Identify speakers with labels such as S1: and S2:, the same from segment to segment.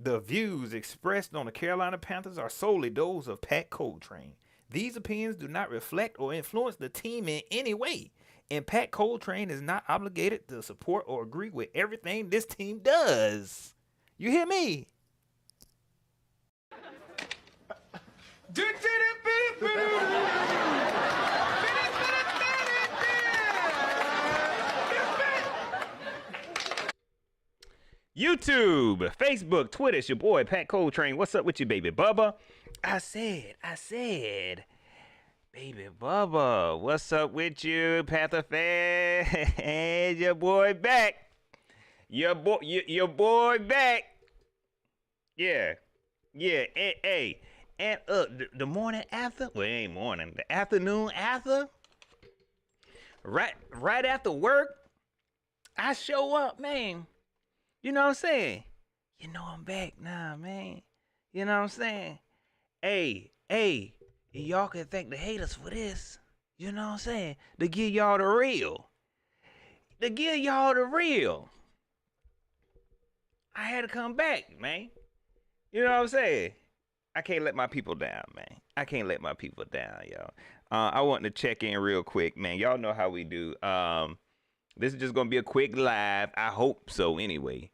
S1: The views expressed on the Carolina Panthers are solely those of Pat Coltrane. These opinions do not reflect or influence the team in any way, and Pat Coltrane is not obligated to support or agree with everything this team does. You hear me? YouTube, Facebook, Twitter, it's your boy Pat Coltrane. What's up with you, baby Bubba? I said, baby Bubba, what's up with you, Panther fan? Your boy back. Your boy back. Yeah. Hey. And the morning after, well, it ain't morning, the afternoon after, right after work, I show up, man. You know what I'm saying? You know I'm back now, man. You know what I'm saying? Hey, y'all can thank the haters for this. You know what I'm saying? To give y'all the real. I had to come back, man. You know what I'm saying? I can't let my people down, man. I can't let my people down, y'all. I want to check in real quick, man. Y'all know how we do. This is just gonna be a quick live. I hope so, anyway.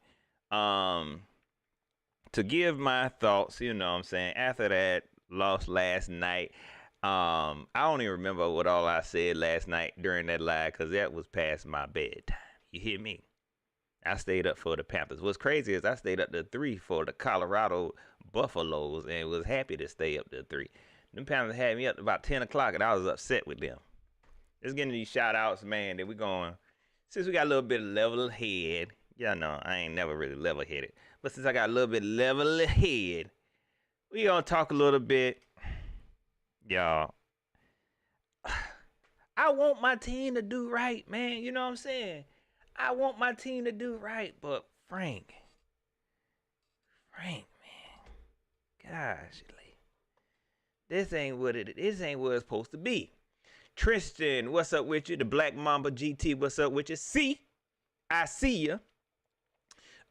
S1: To give my thoughts, you know what I'm saying, after that loss last night. I don't even remember what all I said last night during that live, because that was past my bedtime. You hear me? I stayed up for the Panthers. What's crazy is I stayed up to 3 for the Colorado Buffaloes and was happy to stay up to 3. Them Panthers had me up to about 10 o'clock, and I was upset with them. Let's get into these shout-outs, man, that we going, since we got a little bit of level head. Y'all know I ain't never really level-headed. But since I got a little bit level head, we gonna talk a little bit. Y'all, I want my team to do right, man. You know what I'm saying? I want my team to do right, but Frank, man, gosh, this ain't what it's supposed to be. Tristan, what's up with you? The Black Mamba GT, what's up with you? I see ya.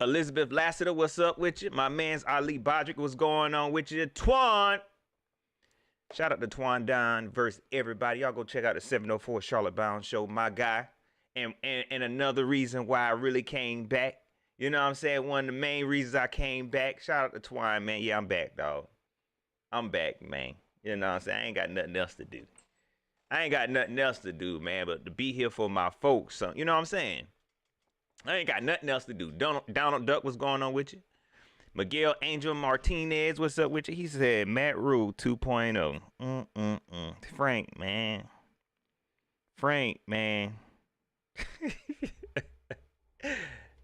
S1: Elizabeth Lassiter, what's up with you? My man's Ali Bodrick, what's going on with you? Twan. Shout out to Twan Don versus everybody. Y'all go check out the 704 Charlotte Bound show, my guy. And another reason why I really came back. You know what I'm saying? One of the main reasons I came back. Shout out to Twine, man. Yeah, I'm back, dog. I'm back, man. You know what I'm saying? I ain't got nothing else to do. Man, but to be here for my folks. So, you know what I'm saying? I ain't got nothing else to do. Donald Duck, what's going on with you? Miguel Angel Martinez, what's up with you? He said Matt Rule 2.0. Frank, man.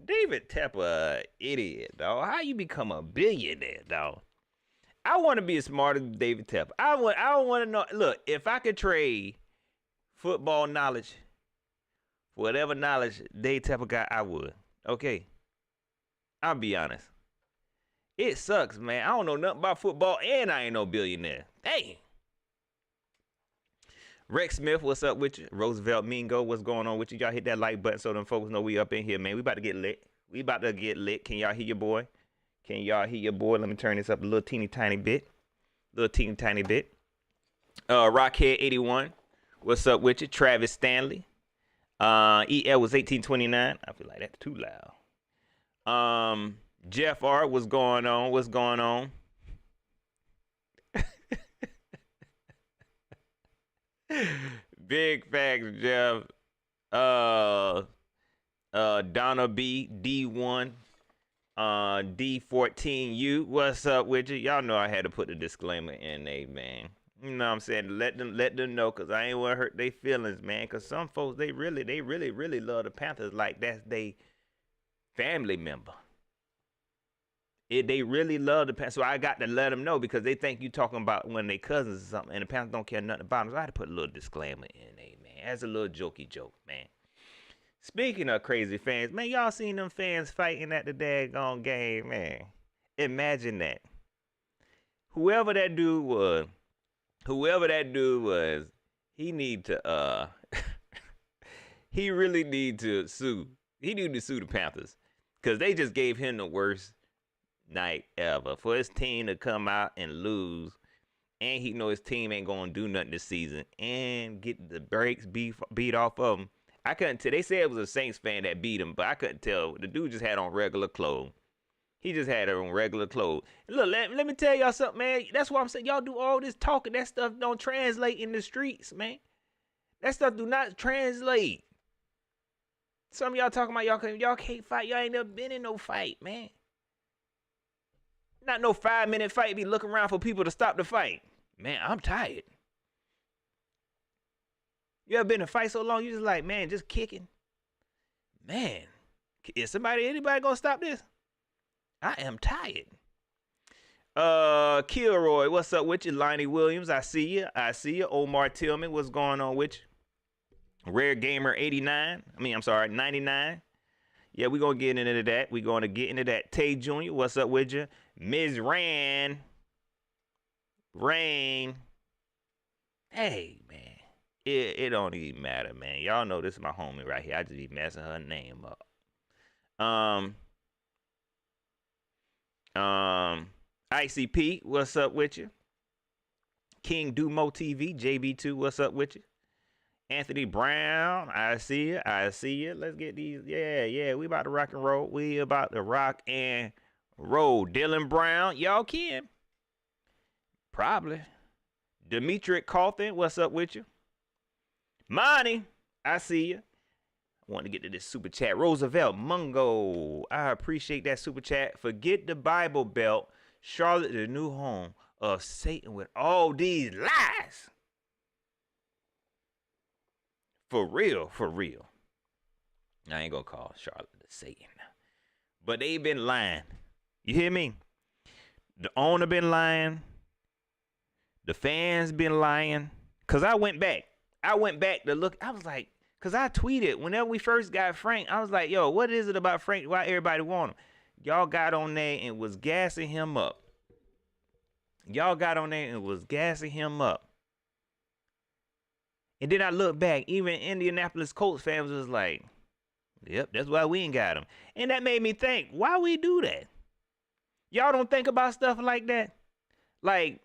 S1: David Tepper, idiot, dog. How you become a billionaire, dog? I want to be as smart as David Tepper. I want to know. Look, if I could trade football knowledge for whatever knowledge David Tepper got, I would. Okay, I'll be honest. It sucks, man. I don't know nothing about football, and I ain't no billionaire. Dang. Rex Smith, what's up with you? Roosevelt Mingo, what's going on with you? Y'all hit that like button so them folks know we up in here, man. We about to get lit. Can y'all hear your boy? Let me turn this up a little teeny tiny bit. Rockhead81, what's up with you? Travis Stanley. EL was 1829. I feel like that's too loud. Jeff R, what's going on? Big facts, Jeff. Donna B, D1, D14U, what's up with you? Y'all know I had to put the disclaimer in there, man. You know what I'm saying? Let them know, because I ain't want to hurt their feelings, man. Because some folks, they really love the Panthers like that's they family member. They really love the Panthers. So I got to let them know, because they think you talking about one of their cousins or something, and the Panthers don't care nothing about them. So I had to put a little disclaimer in there, man. That's a little jokey joke, man. Speaking of crazy fans, man, y'all seen them fans fighting at the daggone game, man. Imagine that. Whoever that dude was, he need to, he really need to sue. He need to sue the Panthers, because they just gave him the worst night ever. For his team to come out and lose, and he know his team ain't gonna do nothing this season, and get the brakes beat off of him. I couldn't tell. They said it was a Saints fan that beat him, but I couldn't tell. The dude just had on regular clothes. He just had on regular clothes. Look, let me tell y'all something, man. That's why I'm saying y'all do all this talking. That stuff don't translate in the streets, man. That stuff do not translate. Some of y'all talking about y'all can't fight. Y'all ain't never been in no fight, man. Not no 5-minute fight. Be looking around for people to stop the fight. Man, I'm tired. You ever been in a fight so long, you just like, man, just kicking? Man, is anybody gonna stop this? I am tired. Kilroy, what's up with you? Lonnie Williams, I see you. Omar Tillman, what's going on with you? Rare Gamer 99. Yeah, we're going to get into that. Tay Jr., what's up with you? Ms. Rain. Hey, man. It don't even matter, man. Y'all know this is my homie right here. I just be messing her name up. ICP, what's up with you? King Dumo TV, JB2, what's up with you? Anthony Brown, I see you. Let's get these. Yeah, we about to rock and roll. Dylan Brown, y'all can. Probably. Dimitri Cawthon, what's up with you? Monty, I see you. I want to get to this super chat. Roosevelt Mungo, I appreciate that super chat. Forget the Bible Belt. Charlotte, the new home of Satan with all these lies. For real. I ain't gonna call Charlotte the Satan. But they been lying. You hear me? The owner been lying. The fans been lying. Cause I went back to look. I was like, cause I tweeted whenever we first got Frank, I was like, yo, what is it about Frank? Why everybody want him? Y'all got on there and was gassing him up. And then I look back, even Indianapolis Colts fans was like, yep, that's why we ain't got him. And that made me think, why we do that? Y'all don't think about stuff like that? Like,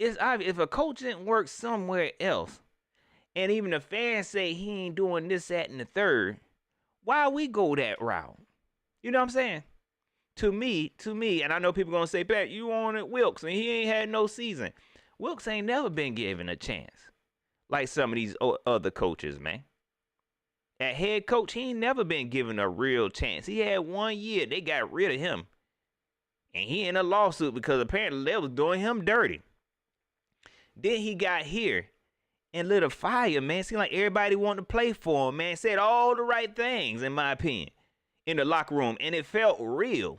S1: it's obvious, if a coach didn't work somewhere else, and even the fans say he ain't doing this, that, and the third, why we go that route? You know what I'm saying? To me, and I know people gonna say, Pat, you wanted Wilkes, and he ain't had no season. Wilkes ain't never been given a chance like some of these other coaches, man. At head coach, he ain't never been given a real chance. He had 1 year. They got rid of him. And he in a lawsuit because apparently they was doing him dirty. Then he got here and lit a fire, man. Seemed like everybody wanted to play for him, man. Said all the right things, in my opinion, in the locker room. And it felt real.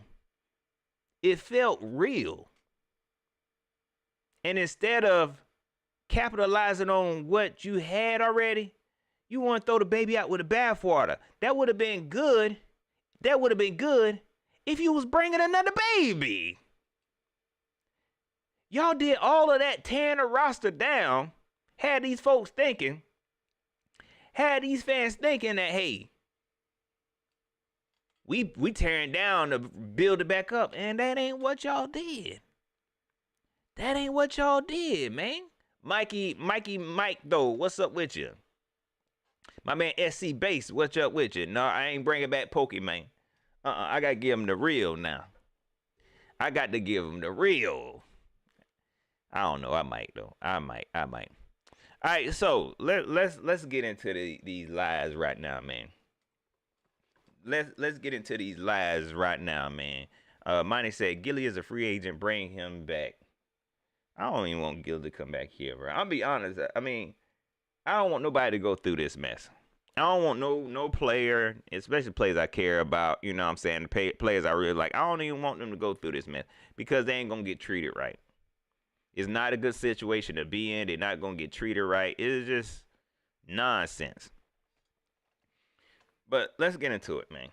S1: And instead of capitalizing on what you had already, you want to throw the baby out with the bathwater. That would have been good. If you was bringing another baby. Y'all did all of that, tearing the roster down. Had these fans thinking that, hey, we tearing down to build it back up. And that ain't what y'all did. Man. Mike, though, what's up with you? My man SC Base, what's up with you? No, I ain't bringing back Pokemon. I got to give him the real now. I don't know. I might, though. I might. All right, so let's get into these lies right now, man. Let's get into these lies right now, man. Monty said Gilly is a free agent. Bring him back. I don't even want Gilly to come back here, bro. I'll be honest. I mean, I don't want nobody to go through this mess. I don't want no player, especially players I care about, you know what I'm saying, the players I really like. I don't even want them to go through this mess because they ain't going to get treated right. It's not a good situation to be in. They're not going to get treated right. It's just nonsense. But let's get into it, man.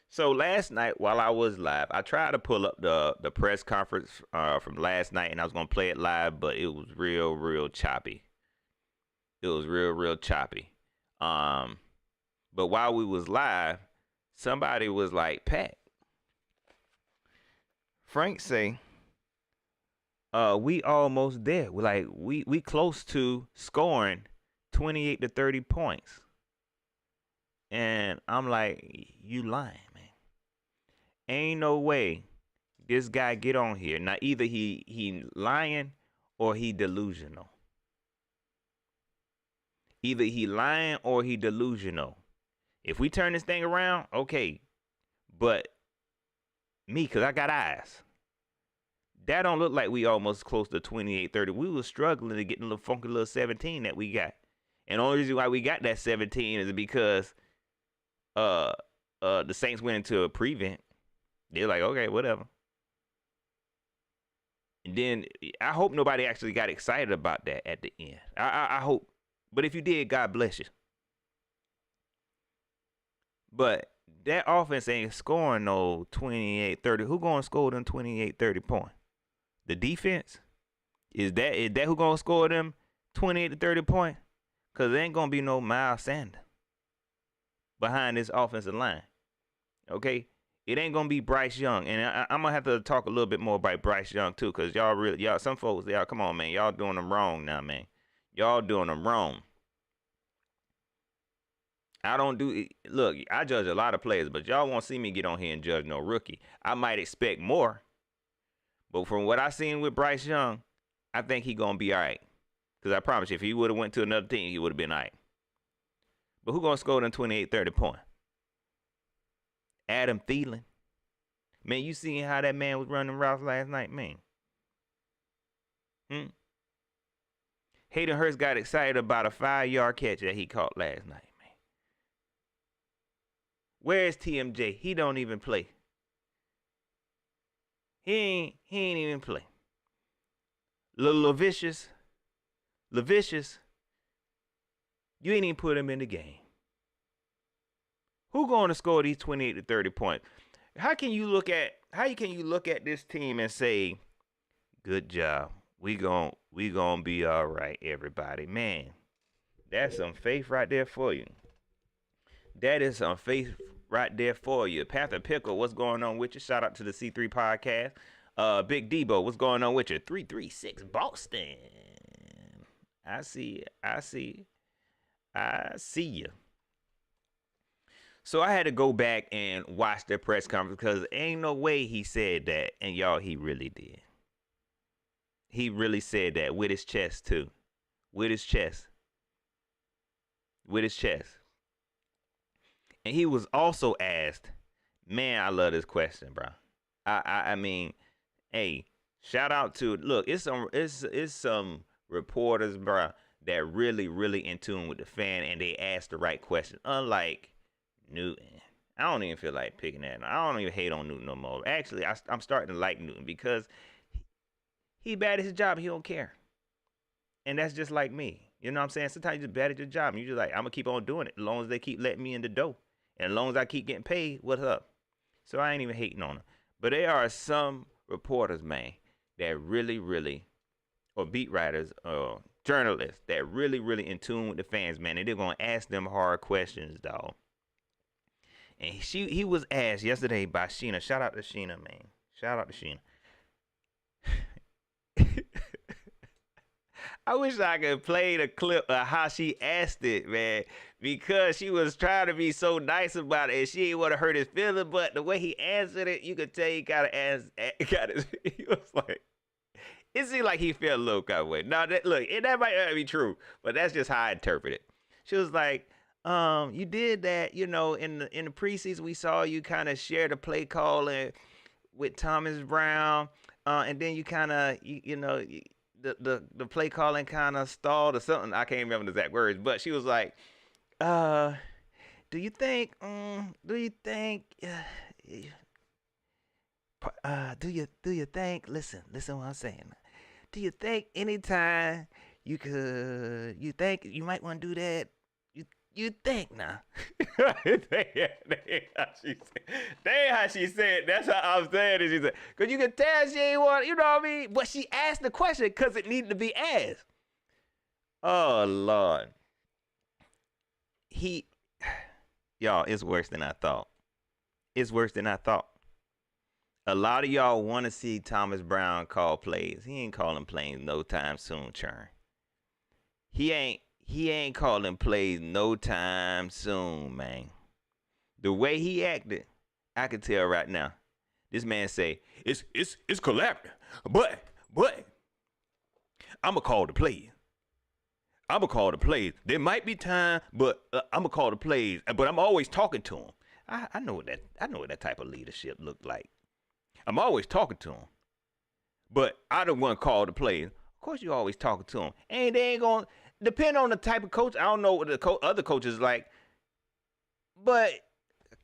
S1: So last night while I was live, I tried to pull up the press conference from last night, and I was going to play it live, but it was real choppy. But while we was live, somebody was like, Pat, Frank say, we almost there. We close to scoring 28 to 30 points. And I'm like, you lying, man. Ain't no way this guy get on here. Now either he lying or he delusional. Either he lying or he delusional. If we turn this thing around, okay. But me, cause I got eyes. That don't look like we almost close to 28-30. We was struggling to get the little funky little 17 that we got. And the only reason why we got that 17 is because the Saints went into a prevent. They're like, okay, whatever. And then I hope nobody actually got excited about that at the end. I hope. But if you did, God bless you. But that offense ain't scoring no 28-30. Who gonna score them 28-30 points? The defense? Is that who gonna score them 28 to 30 points? Cause there ain't gonna be no Miles Sanders behind this offensive line. Okay? It ain't gonna be Bryce Young. And I'm gonna have to talk a little bit more about Bryce Young too, cause y'all some folks, come on, man. Y'all doing them wrong now, man. Y'all doing them wrong. I don't do look, I judge a lot of players, but y'all won't see me get on here and judge no rookie. I might expect more. But from what I seen with Bryce Young, I think he gonna be all right. Because I promise you, if he would have went to another team, he would have been all right. But who gonna score them 28-30 points? Adam Thielen. Man, you seen how that man was running routes last night, man. Hayden Hurst got excited about a 5-yard catch that he caught last night, man. Where's TMJ? He don't even play. He ain't even play. Lavicious, you ain't even put him in the game. Who going to score these 28 to 30 points? How can you look at this team and say, good job, we gon' be all right, everybody? Man, that's some faith right there for you. That is some faith right there for you. Panther Pickle, what's going on with you? Shout out to the C3 podcast. Big Debo, what's going on with you? 336 Boston. I see you. So I had to go back and watch the press conference because ain't no way he said that. And y'all, he really did. He really said that with his chest too. With his chest. And he was also asked, man, I love this question, bro. I mean, hey, shout out to, look, it's some reporters, bro, that really in tune with the fan and they ask the right question. Unlike Newton. I don't even feel like picking that. I don't even hate on Newton no more. Actually, I'm starting to like Newton because he bad at his job. He don't care. And that's just like me. You know what I'm saying? Sometimes you're just bad at your job. And you're just like, I'm going to keep on doing it as long as they keep letting me in the door. And as long as I keep getting paid, what's up? So I ain't even hating on them. But there are some reporters, man, that really, or beat writers, or journalists that really in tune with the fans, man. And they're going to ask them hard questions, dog. And he was asked yesterday by Sheena. Shout out to Sheena, man. Shout out to Sheena. I wish I could play the clip of how she asked it, man, because she was trying to be so nice about it, and she didn't want to hurt his feelings. But the way he answered it, you could tell he he was like, it seemed like he felt a little kind of way. Now, that might not be true, but that's just how I interpret it. She was like, you did that, in the preseason. We saw you kind of share the play calling with Thomas Brown, and then you kind of, the play calling kind of stalled or something. I can't remember the exact words, but she was like, do you think, listen what I'm saying. Do you think anytime you think you might want to do that? You think now? They how she said. That's how I'm saying it. She said, because you can tell she ain't want, you know what I mean? But she asked the question because it needed to be asked. Oh, Lord. Y'all, it's worse than I thought. A lot of y'all want to see Thomas Brown call plays. He ain't calling plays no time soon, Churn. He ain't calling plays no time soon, man. The way he acted, I can tell right now. This man say it's collaborative, but I'ma call the plays. I'ma call the plays. There might be time, but I'ma call the plays. But I'm always talking to him. I know what that type of leadership looked like. I'm always talking to him, but I don't want to call the plays. Of course, you always talking to him, and they ain't gonna depend on the type of coach. I don't know what the other coaches like, but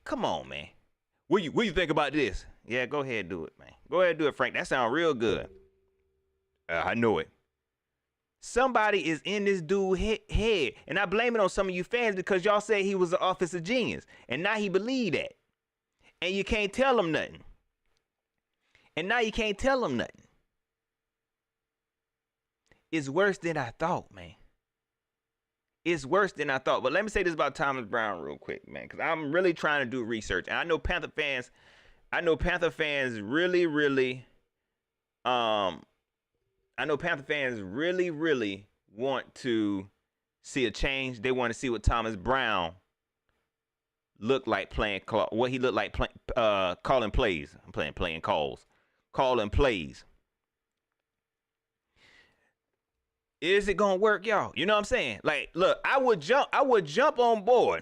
S1: come on, man. What you think about this? Yeah, go ahead and do it, man. Go ahead and do it, Frank. That sounds real good. I know it. Somebody is in this dude's head, and I blame it on some of you fans because y'all say he was an offensive genius, and now he believe that, and you can't tell him nothing. And now you can't tell him nothing. It's worse than I thought, man. It's worse than I thought. But let me say this about Thomas Brown real quick, man, because I'm really trying to do research. And I know Panther fans really, really, I know Panther fans really, really want to see a change. They want to see what Thomas Brown looked like what he looked like calling plays. I'm playing calls. Calling plays. Is it gonna work, y'all? You know what I'm saying? Like, look, I would jump on board.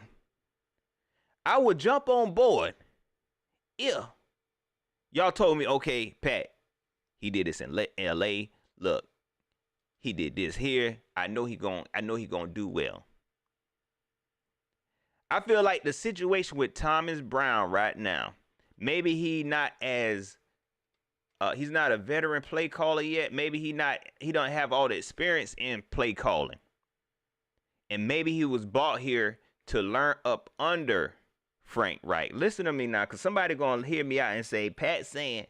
S1: I would jump on board if y'all told me, okay, Pat, he did this in LA. Look, he did this here. I know he gonna do well. I feel like the situation with Thomas Brown right now, maybe he's not a veteran play caller yet. Maybe he don't have all the experience in play calling. And maybe he was brought here to learn up under Frank Reich. Listen to me now, because somebody going to hear me out and say, Pat said,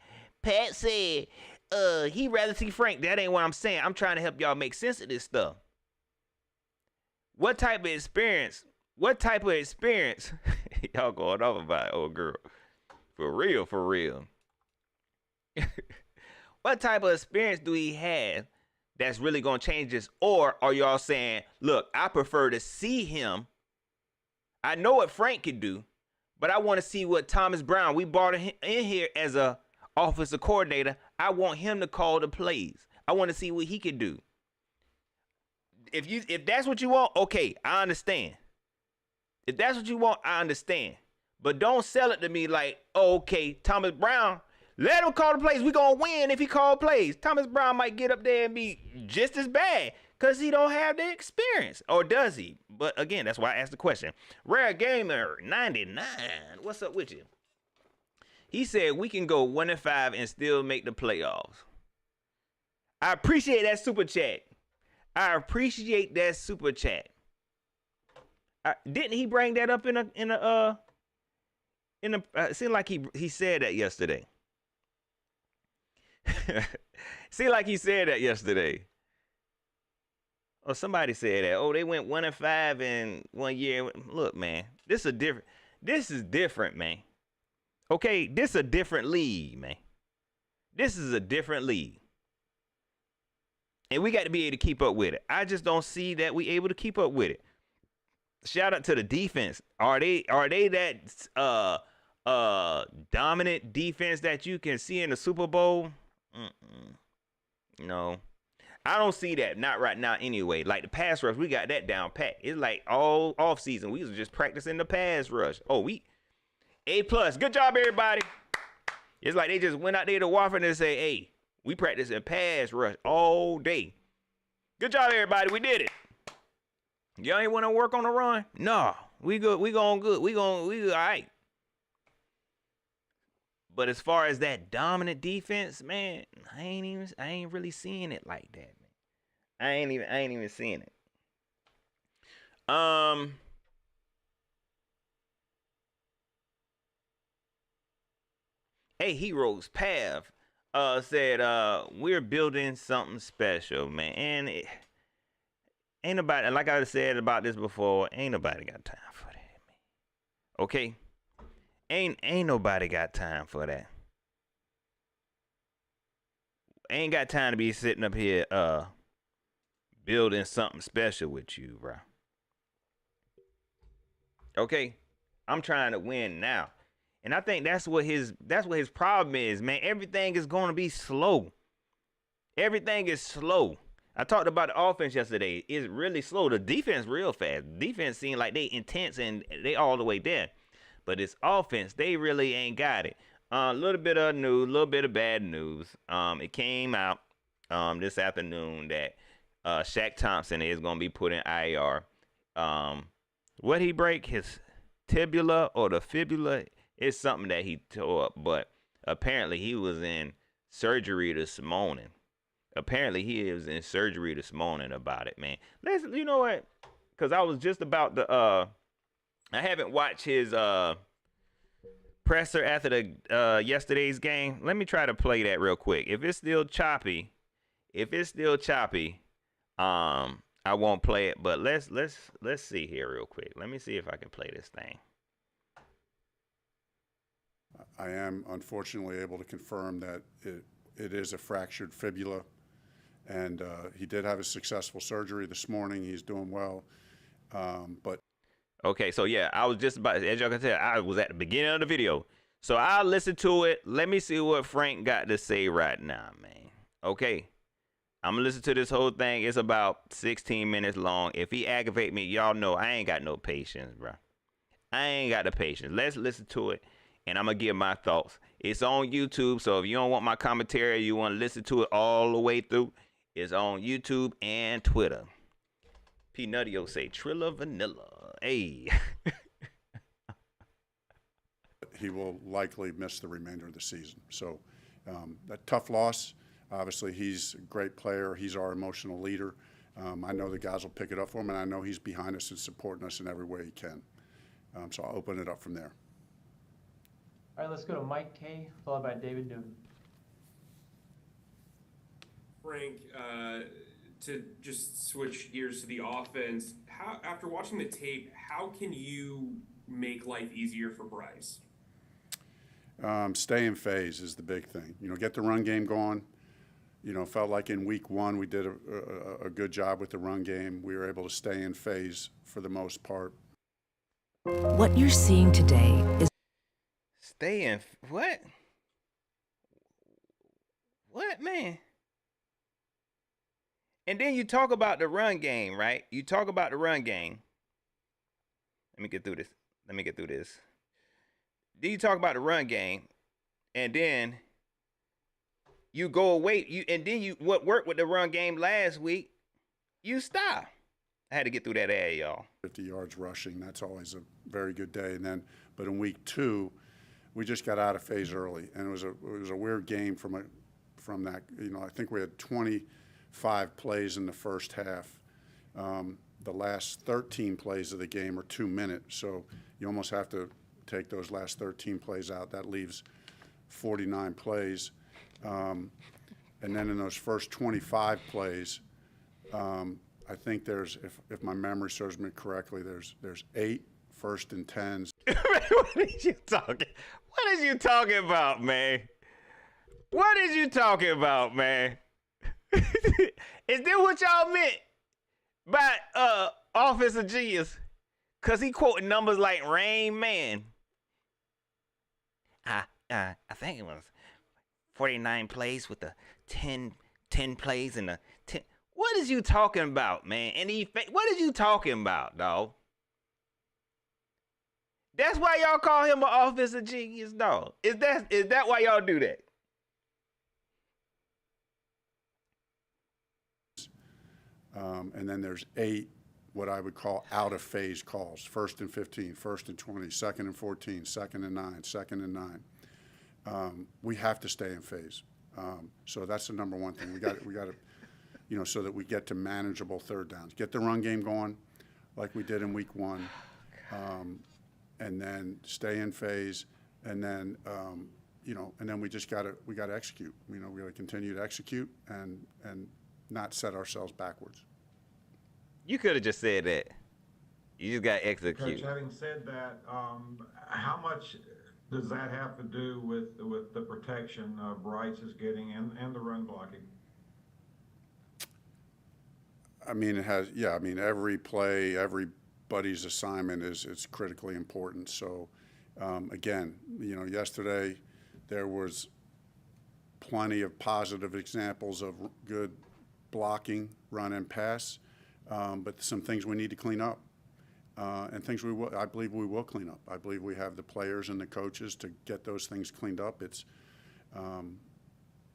S1: he rather see Frank. That ain't what I'm saying. I'm trying to help y'all make sense of this stuff. What type of experience? Y'all going off about it, old girl. For real. What type of experience do he have that's really going to change this? Or are y'all saying, look, I prefer to see him. I know what Frank can do, but I want to see what Thomas Brown, we brought him in here as a offensive coordinator. I want him to call the plays. I want to see what he can do. If that's what you want, okay, I understand. If that's what you want, I understand. But don't sell it to me like, oh, okay, Thomas Brown, let him call the plays. We gonna win if he call plays. Thomas Brown might get up there and be just as bad because he don't have the experience. Or does he? But again, that's why I asked the question. Rare Gamer 99, what's up with you? He said we can go 1-5 and still make the playoffs. I appreciate that super chat. Didn't he bring that up in a it seemed like he said that yesterday. Seemed like he said that yesterday. Or somebody said that. Oh, they went 1-5 in 1 year. Look, man, this is different, man. Okay, this is a different league, man. This is a different league. And we got to be able to keep up with it. I just don't see that we able to keep up with it. Shout out to the defense. Are they that dominant defense that you can see in the Super Bowl? No. I don't see that. Not right now anyway. Like the pass rush, we got that down pat. It's like all off season. We was just practicing the pass rush. Oh, we A+. Good job, everybody. It's like they just went out there to Wofford and say, hey, we practicing pass rush all day. Good job, everybody. We did it. Y'all ain't want to work on the run? No. We good. We going good. We all right. But as far as that dominant defense, man, I ain't really seeing it like that, man. I ain't even seeing it. Hey, Heroes Path said we're building something special, man. And ain't nobody, like I said about this before, ain't nobody got time for that, man. Okay? Ain't nobody got time for that. I ain't got time to be sitting up here building something special with you, bro. Okay, I'm trying to win now, and I think that's what his problem is, man. Everything is going to be slow. Everything is slow. I talked about the offense yesterday. It's really slow. The defense real fast. The defense seems like they intense and they all the way there. But it's offense, they really ain't got it. A little bit of news, a little bit of bad news. It came out this afternoon that Shaq Thompson is gonna be put in IR. What he break, his tibula or the fibula? It's something that he tore up, but apparently he was in surgery this morning. Apparently he was in surgery this morning about it, man. You know what? Cause I was just about to I haven't watched his presser after the yesterday's game. Let me try to play that real quick. If it's still choppy, I won't play it. But let's see here real quick. Let me see if I can play this thing.
S2: I am unfortunately able to confirm that it is a fractured fibula, and he did have a successful surgery this morning. He's doing well, but.
S1: Okay, so yeah, I was just about, as y'all can tell, I was at the beginning of the video. So I'll listen to it. Let me see what Frank got to say right now, man. Okay, I'm going to listen to this whole thing. It's about 16 minutes long. If he aggravate me, y'all know I ain't got no patience, bro. I ain't got the patience. Let's listen to it, and I'm going to give my thoughts. It's on YouTube, so if you don't want my commentary, you want to listen to it all the way through, it's on YouTube and Twitter. P. Nuttio say, Trilla Vanilla. Hey.
S2: He will likely miss the remainder of the season. So a tough loss. Obviously, he's a great player. He's our emotional leader. I know the guys will pick it up for him, and I know he's behind us and supporting us in every way he can. So I'll open it up from there.
S3: All right, let's go to Mike K, followed by David Newton.
S4: Frank, to just switch gears to the offense, after watching the tape, how can you make life easier for Bryce?
S2: Stay in phase is the big thing. Get the run game going. Felt like in week one we did a good job with the run game. We were able to stay in phase for the most part.
S5: What you're seeing today is
S1: stay in what? What, man? And then you talk about the run game, right? You talk about the run game. Let me get through this. Then you talk about the run game, and then you go away. What worked with the run game last week, you stop. I had to get through that ad, y'all.
S2: 50 yards rushing, that's always a very good day. But in week two, we just got out of phase early, and it was a weird game from that. I think we had 25 plays in the first half. The last 13 plays of the game are 2 minutes, so you almost have to take those last 13 plays out. That leaves 49 plays. And then in those first 25 plays, I think there's, if my memory serves me correctly, there's 8 first and 10s.
S1: What is you talking? What is you talking about, man? What is you talking about, man? Is this what y'all meant by offensive genius? Cause he quoting numbers like Rain Man. I think it was 49 plays with the 10 plays and the 10. What is you talking about, man? What is you talking about, dog? That's why y'all call him an offensive genius, dog. Is that why y'all do that?
S2: And then there's 8 what I would call out of phase calls: 1st and 15, 1st and 20, 2nd and 14, 2nd and 9, 2nd and 9. We have to stay in phase. So that's the number one thing. We got to, so that we get to manageable third downs. Get the run game going, like we did in week one, and then stay in phase, and then and then we got to execute. We got to continue to execute and not set ourselves backwards.
S1: You could have just said that. You just got to execute.
S6: Coach, having said that, how much Does that have to do with the protection Bryce is getting and the run blocking?
S2: I mean, it has, yeah, I mean, every play, everybody's assignment it's critically important. So, again, yesterday there was plenty of positive examples of good blocking, run and pass, but some things we need to clean up. And things I believe we will clean up. I believe we have the players and the coaches to get those things cleaned up. It's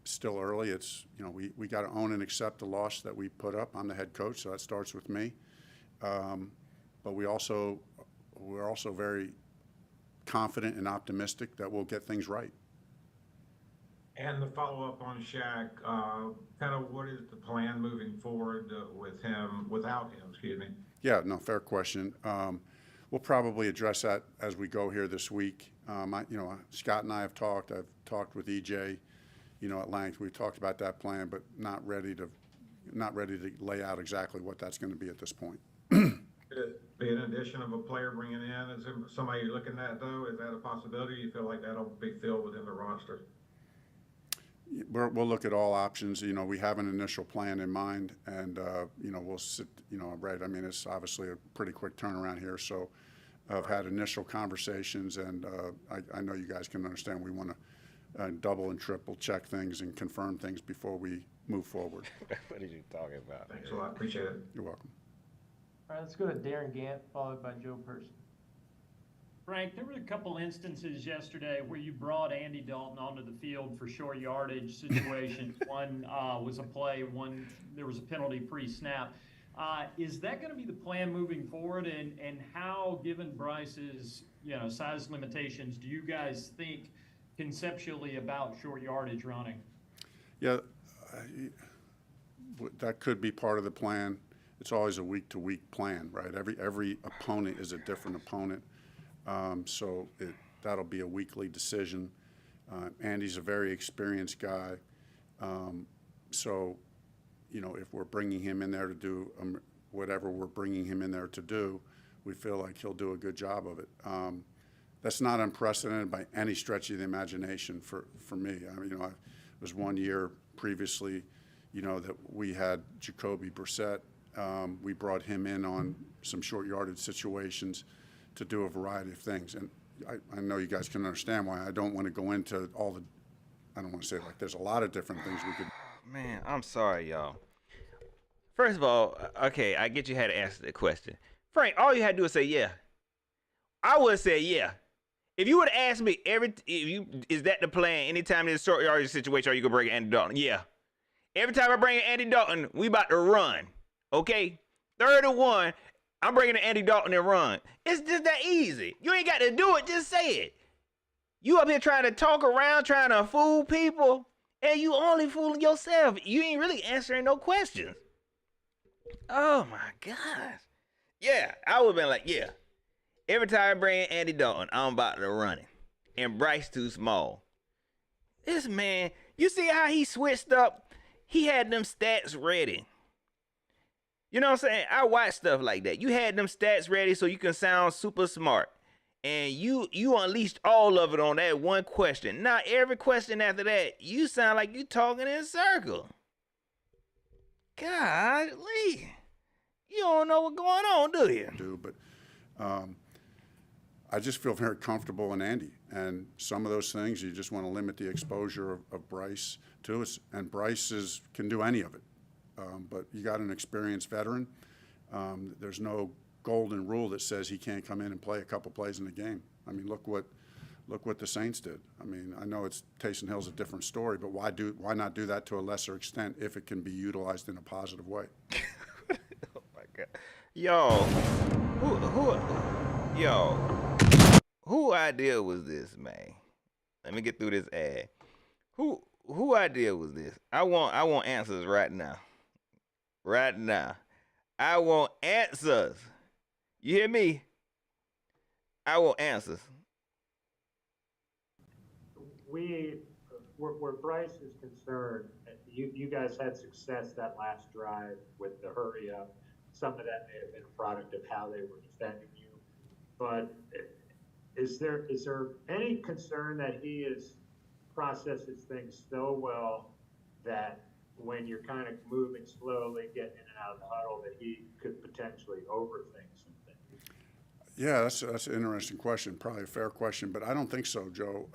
S2: still early. It's, we got to own and accept the loss that we put up. I'm the head coach, so that starts with me. But we're also very confident and optimistic that we'll get things right.
S6: And the follow-up on Shaq, kind of what is the plan moving forward without him, excuse me?
S2: Yeah, no, fair question. We'll probably address that as we go here this week. Scott and I have talked. I've talked with EJ, at length. We've talked about that plan, but not ready to lay out exactly what that's going to be at this point.
S6: Could it be an addition of a player bringing in? Is there somebody you're looking at, though? Is that a possibility? You feel like that'll be filled within the roster?
S2: We'll look at all options. We have an initial plan in mind, and we'll sit. Right. I mean, it's obviously a pretty quick turnaround here. So, I've had initial conversations, and I know you guys can understand. We want to double and triple check things and confirm things before we move forward.
S1: What are you talking about?
S6: Thanks a lot. Appreciate it.
S2: You're welcome.
S3: All right, let's go to Darren Gant, followed by Joe Person.
S7: Frank, there were a couple instances yesterday where you brought Andy Dalton onto the field for short yardage situations. One was a play, one there was a penalty pre-snap. Is that going to be the plan moving forward? And how, given Bryce's size limitations, do you guys think conceptually about short yardage running?
S2: Yeah, that could be part of the plan. It's always a week-to-week plan, right? Every opponent is a different opponent. So that'll be a weekly decision. Andy's a very experienced guy. So, if we're bringing him in there to do whatever we're bringing him in there to do, we feel like he'll do a good job of it. That's not unprecedented by any stretch of the imagination for me. I mean, it was 1 year previously, that we had Jacoby Brissett. We brought him in on some short yardage situations to do a variety of things. And I know you guys can understand why I don't want to go into I don't want to say like there's a lot of different things we could.
S1: Man, I'm sorry, y'all. First of all, okay, I get you had to answer the question. Frank, all you had to do is say yeah. I would say yeah. If you would have asked me is that the plan anytime in a short yardage situation are you gonna bring Andy Dalton? Yeah. Every time I bring in Andy Dalton, we about to run. Okay? 3rd and 1. I'm bringing in Andy Dalton and run. It's just that easy. You ain't got to do it. Just say it. You up here trying to talk around, trying to fool people, and you only fooling yourself. You ain't really answering no questions. Oh, my gosh. Yeah, I would have been like, yeah. Every time I bring in Andy Dalton, I'm about to run it. And Bryce too small. This man, you see how he switched up? He had them stats ready. You know what I'm saying? I watch stuff like that. You had them stats ready so you can sound super smart. And you unleashed all of it on that one question. Now, every question after that, you sound like you talking in a circle. Golly. You don't know what's going on, do you?
S2: But I just feel very comfortable in Andy. And some of those things, you just want to limit the exposure of Bryce to us. And Bryce can do any of it. But you got an experienced veteran. There's no golden rule that says he can't come in and play a couple plays in the game. I mean, look what the Saints did. I mean, I know Taysom Hill's a different story, but why not do that to a lesser extent if it can be utilized in a positive way?
S1: Oh my God, yo, who idea was this, man? Let me get through this ad. Who idea was this? I want answers right now. Right now. I want answers. You hear me? I want answers.
S8: Where Bryce is concerned, you guys had success that last drive with the hurry up. Some of that may have been a product of how they were defending you, but is there any concern that he processes things so well that when you're kind of moving slowly, getting in and out of the huddle, that he could potentially overthink something?
S2: Yeah, that's an interesting question, probably a fair question, but I don't think so, Joe.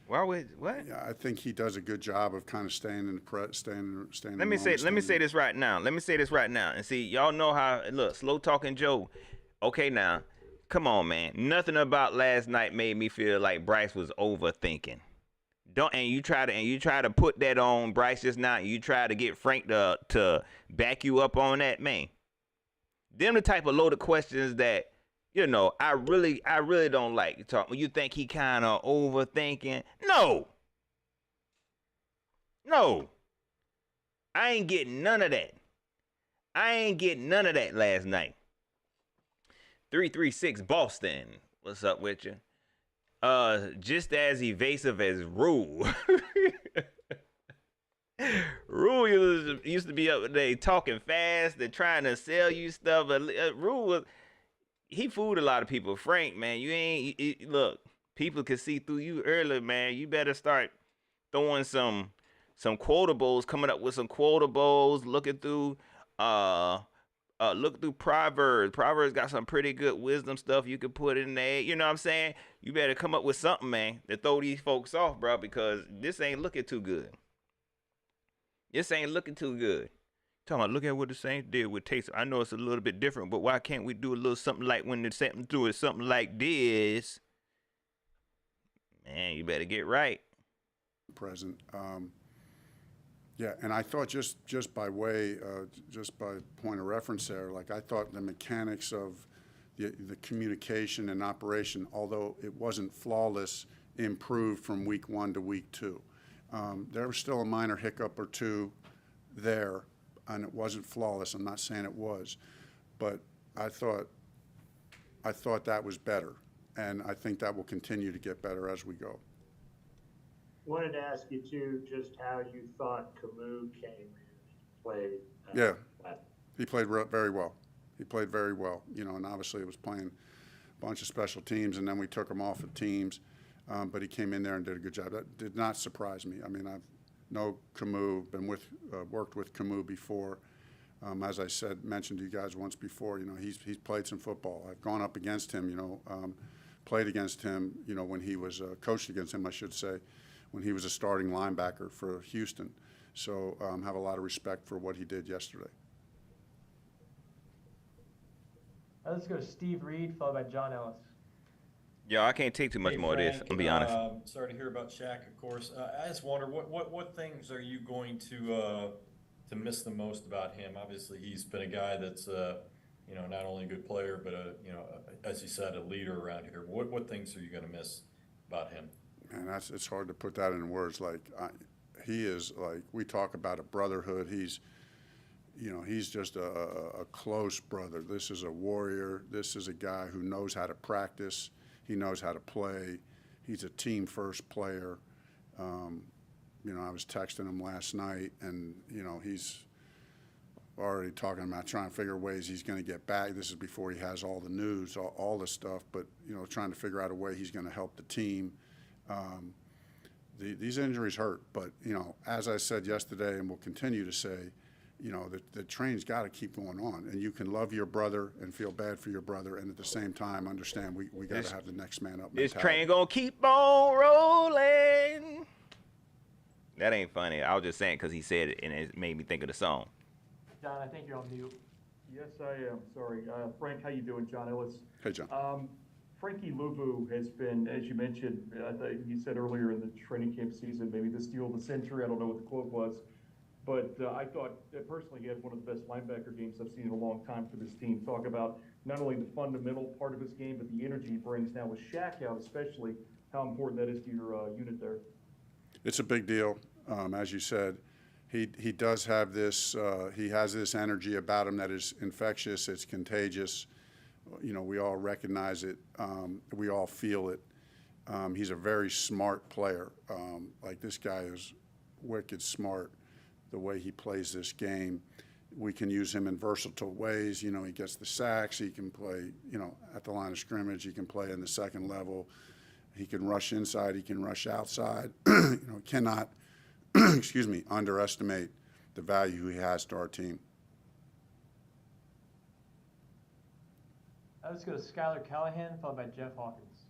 S1: Why would what?
S2: Yeah, I think he does a good job of kind of staying in the staying.
S1: Let me say this right now. Let me say this right now. And see, y'all know how. Look, slow talking Joe. Okay, now, come on, man. Nothing about last night made me feel like Bryce was overthinking. You try to put that on Bryce just now. And you try to get Frank to back you up on that, man. Them the type of loaded questions that, I really don't like to talk. When you think he kind of overthinking, no. I ain't getting none of that. I ain't getting none of that last night. 336 Boston. What's up with you? Just as evasive as Rule. Rule used to be up there talking fast and trying to sell you stuff. But Rule he fooled a lot of people. Frank, man, look, people could see through you early, man. You better start throwing some quotables, coming up with some quotables, looking through Proverbs. Proverbs got some pretty good wisdom stuff you could put in there. You know what I'm saying? You better come up with something, man, to throw these folks off, bro, because this ain't looking too good. Talking about, look at what the Saints did with Taysom. I know it's a little bit different, but why can't we do a little something like when the Saints do it, something like this? Man, you better get right.
S2: Present. Yeah, and I thought just by way, just by point of reference there, like I thought the mechanics of the communication and operation, although it wasn't flawless, improved from week 1 to week 2. There was still a minor hiccup or two there, and it wasn't flawless. I'm not saying it was, but I thought that was better, and I think that will continue to get better as we go.
S8: Wanted to ask you too, just how you thought Camus came in and played.
S2: Yeah, he played very well. He played very well, and obviously it was playing a bunch of special teams, and then we took him off of teams, but he came in there and did a good job. That did not surprise me. I mean, I've known Camus, worked with Camus before. As I mentioned to you guys once before, he's played some football. I've gone up against him, played against him, when he was coached against him, I should say, when he was a starting linebacker for Houston. So have a lot of respect for what he did yesterday.
S3: All right, let's go to Steve Reed, followed by John Ellis.
S1: Yo, I can't take too much more
S9: Frank,
S1: of this. I'll be honest.
S9: Sorry to hear about Shaq, of course. I just wonder what things are you going to miss the most about him? Obviously, he's been a guy that's not only a good player, but as you said, a leader around here. What things are you going to miss about him?
S2: And it's hard to put that in words. He is, like, we talk about a brotherhood. He's just a close brother. This is a warrior. This is a guy who knows how to practice. He knows how to play. He's a team-first player. I was texting him last night, and, he's already talking about trying to figure ways he's going to get back. This is before he has all the news, all the stuff, but, trying to figure out a way he's going to help the team. These injuries hurt, but, as I said yesterday and will continue to say, the train's got to keep going on, and you can love your brother and feel bad for your brother, and at the same time understand we got to have the next man up mentality.
S1: This train gonna keep on rolling. That ain't funny. I was just saying because he said it, and it made me think of the song.
S3: John, I think you're on mute.
S10: Yes, I am. Sorry. Frank, how you doing? John Ellis.
S2: Hey, John.
S10: Frankie Luvu has been, as you mentioned, you said earlier in the training camp season, maybe the steal of the century. I don't know what the quote was. But I thought, personally, he had one of the best linebacker games I've seen in a long time for this team. Talk about not only the fundamental part of his game, but the energy he brings now with Shaq out, especially, how important that is to your unit there. It's
S2: a big deal. As you said, he does have this, he has this energy about him that is infectious. It's contagious. We all recognize it. We all feel it. He's a very smart player. This guy is wicked smart. The way he plays this game, we can use him in versatile ways. You know, he gets the sacks. He can play, you know, at the line of scrimmage. He can play in the second level. He can rush inside. He can rush outside. You know, cannot, excuse me, underestimate the value he has to our team.
S3: Let's go to Skylar Callahan, followed by Jeff Hawkins.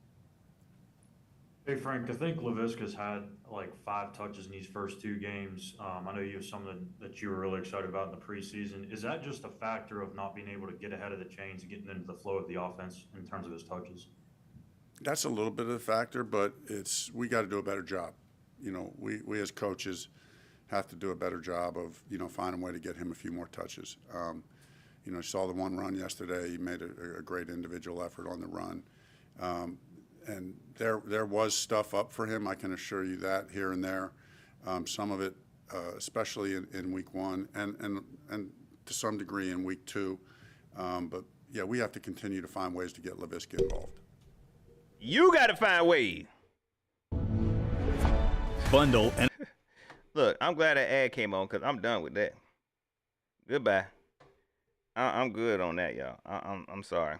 S11: Hey Frank, I think Laviska's had like 5 touches in these first 2 games. I know you have something that you were really excited about in the preseason. Is that just a factor of not being able to get ahead of the chains and getting into the flow of the offense in terms of his touches?
S2: That's a little bit of a factor, but we got to do a better job. You know, we as coaches have to do a better job of, you know, finding a way to get him a few more touches. You know, saw the one run yesterday. He made a great individual effort on the run. And there was stuff up for him, I can assure you that, here and there. Some of it, especially in week 1 and to some degree in week 2. But, yeah, we have to continue to find ways to get Laviska involved.
S1: You got to find ways.
S12: Bundle and
S1: look, I'm glad that ad came on because I'm done with that. Goodbye. I'm good on that, y'all. I'm sorry.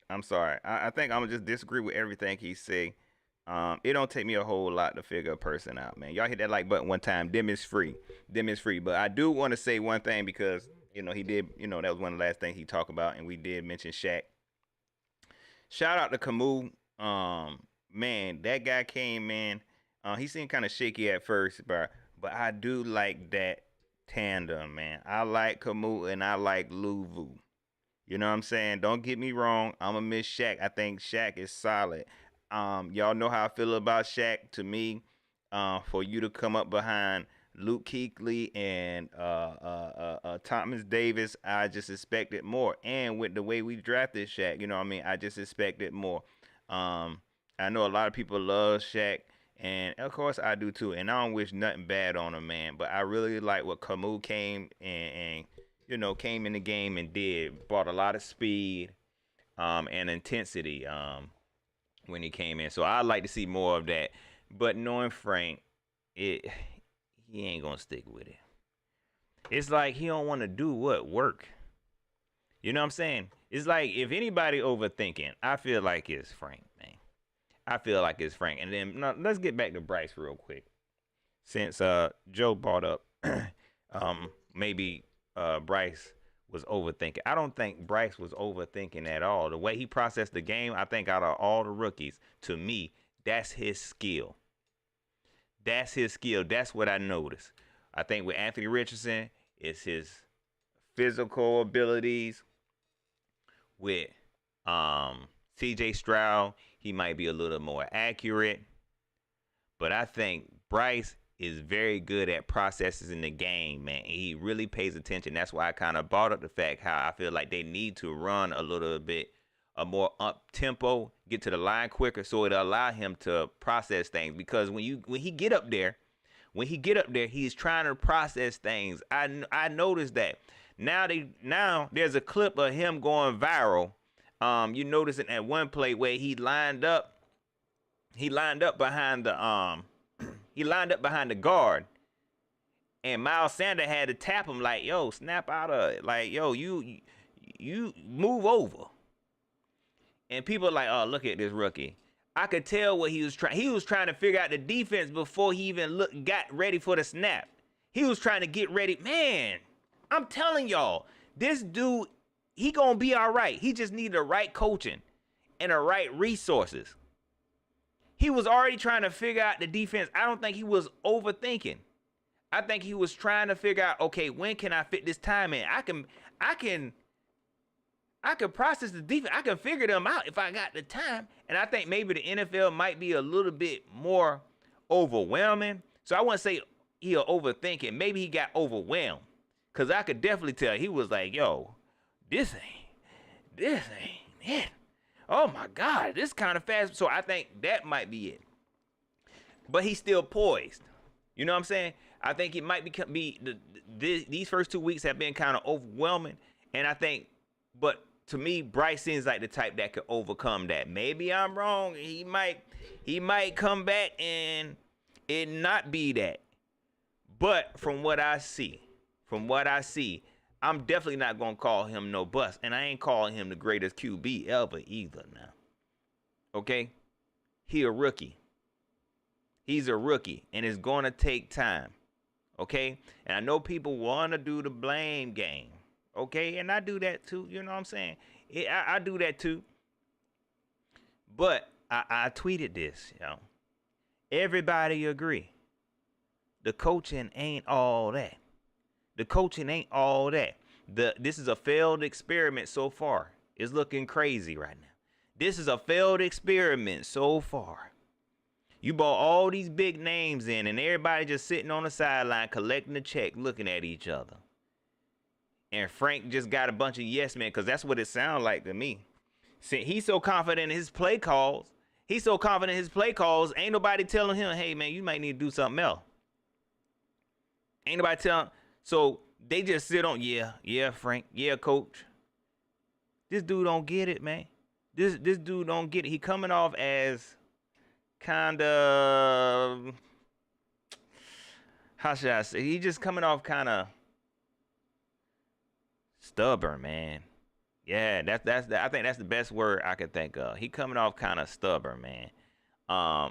S1: I'm sorry. I think I'm gonna just disagree with everything he say. It don't take me a whole lot to figure a person out, man. Y'all hit that like button one time. Them is free. Them is free. But I do want to say one thing because, you know, he did, you know, that was one of the last things he talked about, and we did mention Shaq. Shout out to Camus. Man, that guy came in. He seemed kind of shaky at first, but I do like that tandem, man. I like Camus and I like Louvu. You know what I'm saying? Don't get me wrong. I'm going to miss Shaq. I think Shaq is solid. Y'all know how I feel about Shaq. To me, for you to come up behind Luke Kuechly and Thomas Davis, I just expected more. And with the way we drafted Shaq, you know what I mean? I just expected more. I know a lot of people love Shaq, and of course I do too. And I don't wish nothing bad on him, man. But I really like what Camus came and you know, came in the game and brought a lot of speed and intensity when he came in. So I'd like to see more of that. But knowing Frank, he ain't going to stick with it. It's like he don't want to do what? Work. You know what I'm saying? It's like if anybody overthinking, I feel like it's Frank, man. I feel like it's Frank. And then now, let's get back to Bryce real quick. Since Joe brought up maybe Bryce was overthinking. I don't think Bryce was overthinking at all. The way he processed the game, I think out of all the rookies, to me, that's his skill. That's his skill. That's what I noticed. I think with Anthony Richardson, it's his physical abilities. With CJ Stroud, he might be a little more accurate. But I think Bryce is very good at processes in the game, man. He really pays attention. That's why I kind of brought up the fact how I feel like they need to run a little bit a more up tempo, get to the line quicker, so it'll allow him to process things. Because when he get up there, he's trying to process things. I noticed that. Now there's a clip of him going viral. You notice it at one play where he lined up behind the guard, and Miles Sanders had to tap him like, yo, snap out of it. Like, yo, you move over. And people are like, oh, look at this rookie. I could tell what he was trying. He was trying to figure out the defense before he even got ready for the snap. He was trying to get ready. Man, I'm telling y'all, this dude, he gonna be all right. He just needed the right coaching and the right resources. He was already trying to figure out the defense. I don't think he was overthinking. I think he was trying to figure out, okay, when can I fit this time in? I can process the defense. I can figure them out if I got the time. And I think maybe the NFL might be a little bit more overwhelming. So I wouldn't say he'll overthink it. Maybe he got overwhelmed. Because I could definitely tell he was like, yo, this ain't it. Oh my God, this kind of fast. So I think that might be it. But he's still poised. You know what I'm saying? I think it might these first 2 weeks have been kind of overwhelming. And I think, but to me, Bryce seems like the type that could overcome that. Maybe I'm wrong. He might come back and it not be that. But from what I see, I'm definitely not going to call him no bust. And I ain't calling him the greatest QB ever either now. Okay? He a rookie. He's a rookie. And it's going to take time. Okay? And I know people want to do the blame game. Okay? And I do that too. You know what I'm saying? I do that too. But I tweeted this, Everybody agree. The coaching ain't all that. The coaching ain't all that. This is a failed experiment so far. It's looking crazy right now. This is a failed experiment so far. You brought all these big names in, and everybody just sitting on the sideline collecting the check, looking at each other. And Frank just got a bunch of yes men, because that's what it sounds like to me. See, he's so confident in his play calls. Ain't nobody telling him, hey, man, you might need to do something else. Ain't nobody telling. So they just sit on, yeah, Frank, yeah, coach. This dude don't get it, man. This dude don't get it. He coming off as kind of, how should I say? He just coming off kind of stubborn, man. Yeah, I think that's the best word I could think of. He coming off kind of stubborn, man.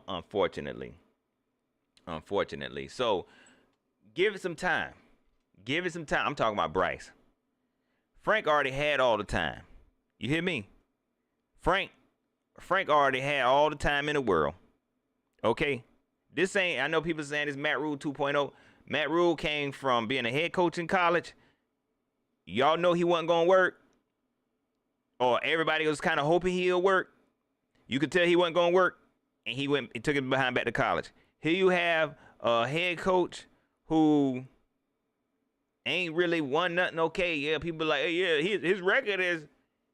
S1: Unfortunately. So give it some time. I'm talking about Bryce. Frank already had all the time. You hear me? Frank already had all the time in the world. Okay? This ain't, I know people saying this Matt Rule 2.0. Matt Rule came from being a head coach in college. Y'all know he wasn't going to work. Or everybody was kind of hoping he'll work. You could tell he wasn't going to work. And he took it behind back to college. Here you have a head coach who ain't really won nothing okay. Yeah, people like, hey, yeah, his record is,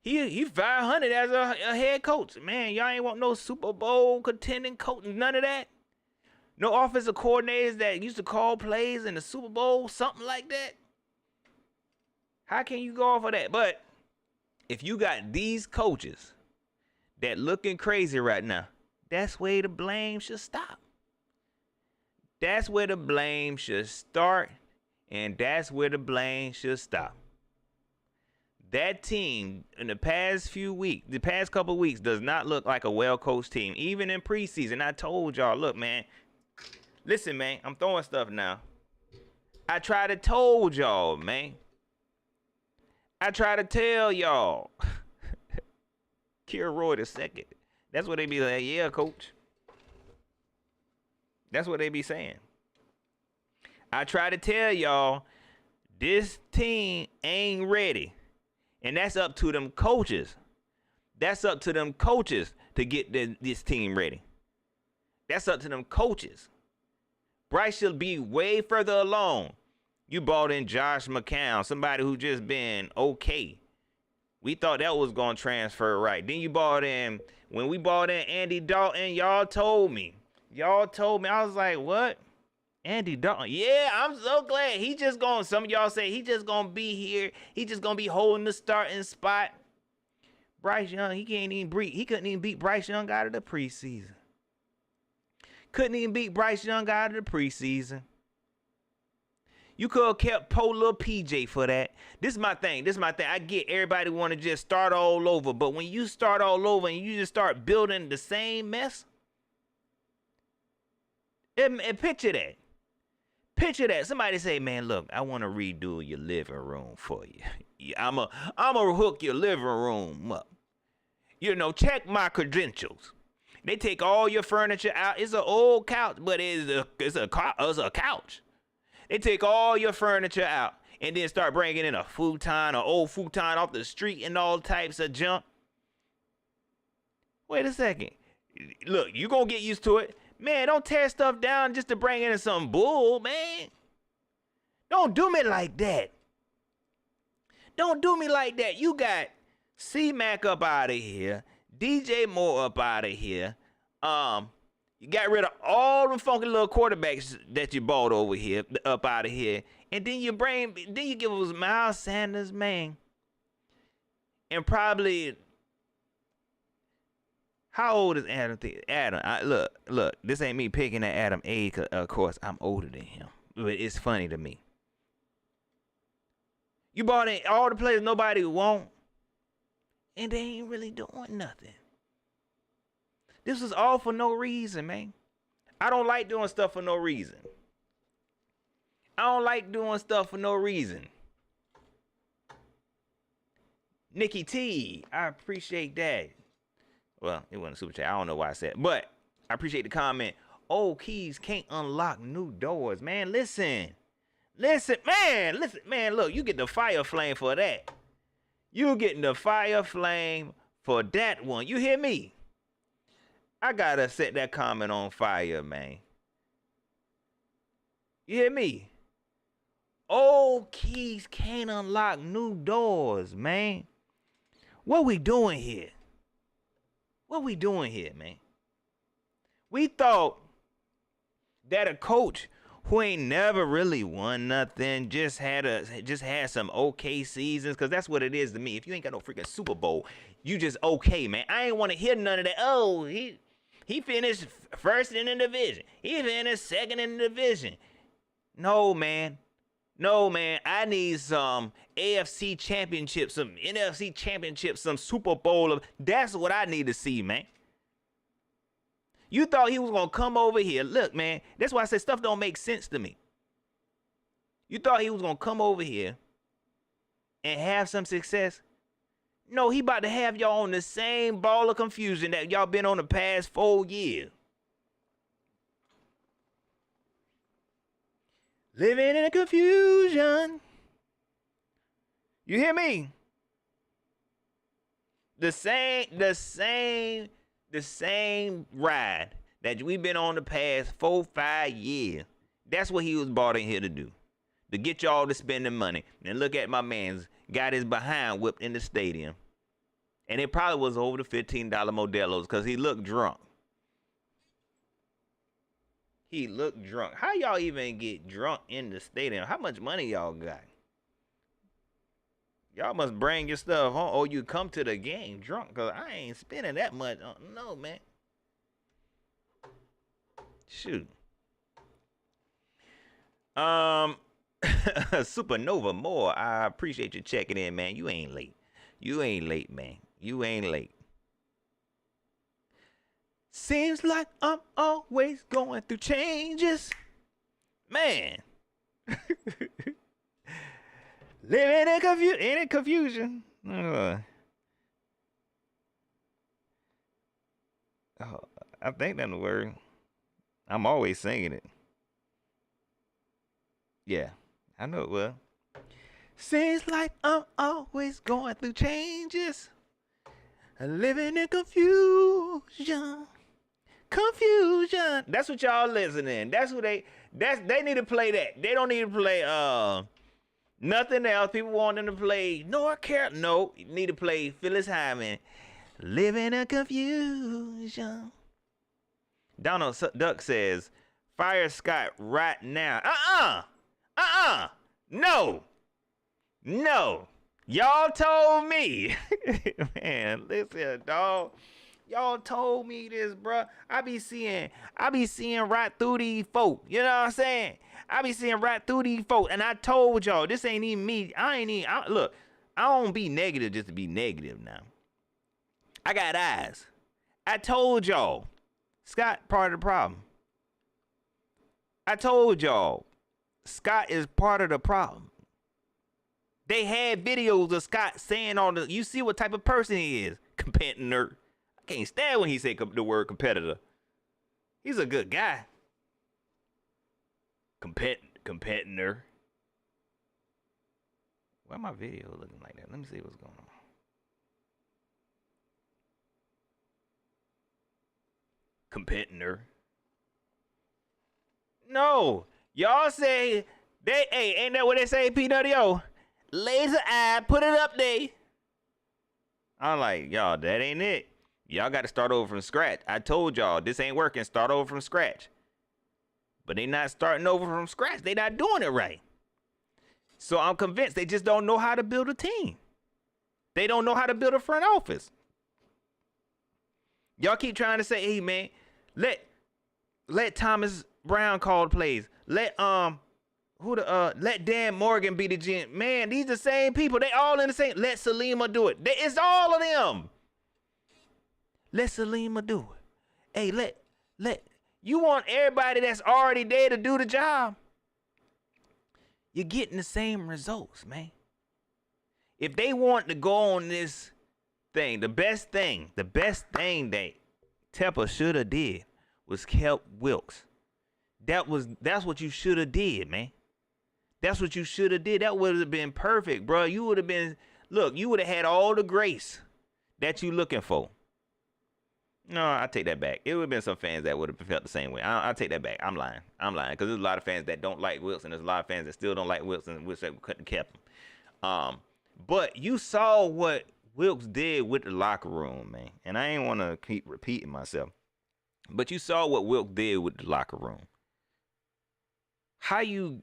S1: he 500 as a head coach. Man, y'all ain't want no Super Bowl contending coach, none of that. No offensive coordinators that used to call plays in the Super Bowl, something like that. How can you go off of that? But if you got these coaches that looking crazy right now, that's where the blame should stop. That's where the blame should start, and that's where the blame should stop. That team in the past couple of weeks does not look like a well-coached team. Even in preseason, I told y'all, look, man, listen, man, I'm throwing stuff now. I tried to told y'all, man. I try to tell y'all. Kira Roy the second. That's what they be like, yeah, coach. That's what they be saying. I try to tell y'all, this team ain't ready. And that's up to them coaches. That's up to them coaches to get this team ready. That's up to them coaches. Bryce should be way further along. You brought in Josh McCown, somebody who just been okay. We thought that was going to transfer right. Then you brought in, when we brought in Andy Dalton, y'all told me. I was like, what? Andy Dalton. Yeah, I'm so glad. He just going, some of y'all say he just going to be here. He just going to be holding the starting spot. Bryce Young, he couldn't even beat Bryce Young out of the preseason. You could have kept poor little PJ for that. This is my thing. I get everybody want to just start all over. But when you start all over and you just start building the same mess, and picture that. Somebody say, man, look, I want to redo your living room for you. I'm a hook your living room up. Check my credentials. They take all your furniture out. It's an old couch, but it's a couch. They take all your furniture out and then start bringing in a futon, an old futon off the street and all types of junk. Wait a second. Look, you gonna get used to it. Man, don't tear stuff down just to bring in some bull, man. Don't do me like that. You got C-Mac up out of here. DJ Moore up out of here. You got rid of all the funky little quarterbacks that you bought over here, up out of here. And then you give us Miles Sanders, man. And probably, how old is Adam? Look, this ain't me picking at Adam age, 'cause of course I'm older than him. But it's funny to me. You bought in all the players nobody want, and they ain't really doing nothing. This was all for no reason, man. I don't like doing stuff for no reason. I don't like doing stuff for no reason. Nikki T, I appreciate that. Well, it wasn't a super chat. I don't know why I said it, but I appreciate the comment. Old keys can't unlock new doors, man. Listen, man. Look, you get the fire flame for that. You getting the fire flame for that one. You hear me? I gotta set that comment on fire, man. You hear me? Old keys can't unlock new doors, man. What we doing here? What we doing here, man? We thought that a coach who ain't never really won nothing, just had some okay seasons, because that's what it is to me. If you ain't got no freaking Super Bowl, you just okay, man. I ain't want to hear none of that. Oh, he finished first in the division. He finished second in the division. No, man. I need some AFC championship, some NFC championship, some Super Bowl. That's what I need to see, man. You thought he was going to come over here. Look, man, that's why I said stuff don't make sense to me. You thought he was going to come over here and have some success? No, he about to have y'all on the same ball of confusion that y'all been on the past 4 years. Living in confusion. You hear me? The same ride that we've been on the past 4-5 years. That's what he was brought in here to do. To get y'all to spend the money. And look at my man's got his behind whipped in the stadium. And it probably was over the $15 Modelo's because he looked drunk. He looked drunk. How y'all even get drunk in the stadium? How much money y'all got? Y'all must bring your stuff home or you come to the game drunk, because I ain't spending that much. No, man. Shoot. Supernova Moore, I appreciate you checking in, man. You ain't late. You ain't late, man. You ain't late. Seems like I'm always going through changes. Man. Living in confusion. Oh, I think that's the word. I'm always singing it. Yeah, I know it will. Seems like I'm always going through changes. Living in confusion. Confusion. That's what y'all listening. That's who they need to play that. They don't need to play nothing else. People want them to play North Carolina. No, you need to play Phyllis Hyman. Living in confusion. Donald Duck says, fire Scott right now. No. Y'all told me. Man, listen, dog. Y'all told me this, bruh. I be seeing right through these folk. You know what I'm saying? I be seeing right through these folk. And I told y'all, this ain't even me. Look, I don't be negative just to be negative now. I got eyes. I told y'all, Scott part of the problem. I told y'all, Scott is part of the problem. They had videos of Scott saying you see what type of person he is. Competitor. I can't stand when he said the word competitor. He's a good guy. Competitor. Why my video looking like that? Let me see what's going on. Competitor. No. Y'all say ain't that what they say, PWO? Laser eye, put it up there. I'm like, y'all, that ain't it. Y'all got to start over from scratch. I told y'all, this ain't working. Start over from scratch. But they not starting over from scratch. They not doing it right. So I'm convinced they just don't know how to build a team. They don't know how to build a front office. Y'all keep trying to say, hey, man, let Thomas Brown call the plays. Let let Dan Morgan be the GM. Man, these the same people. They all in the same. Let Salima do it. It's all of them. Let Salima do it. Hey, let you want everybody that's already there to do the job. You're getting the same results, man. If they want to go on this thing, the best thing that Tepper should have did was kept Wilkes. That's what you should have did, man. That's what you should have did. That would have been perfect, bro. You would have had all the grace that you looking for. No, I take that back. It would have been some fans that would have felt the same way. I take that back. I'm lying. Because there's a lot of fans that don't like Wilson. There's a lot of fans that still don't like Wilson and wish they couldn't have kept him. But you saw what Wilkes did with the locker room, man. And I ain't want to keep repeating myself. But you saw what Wilkes did with the locker room. How you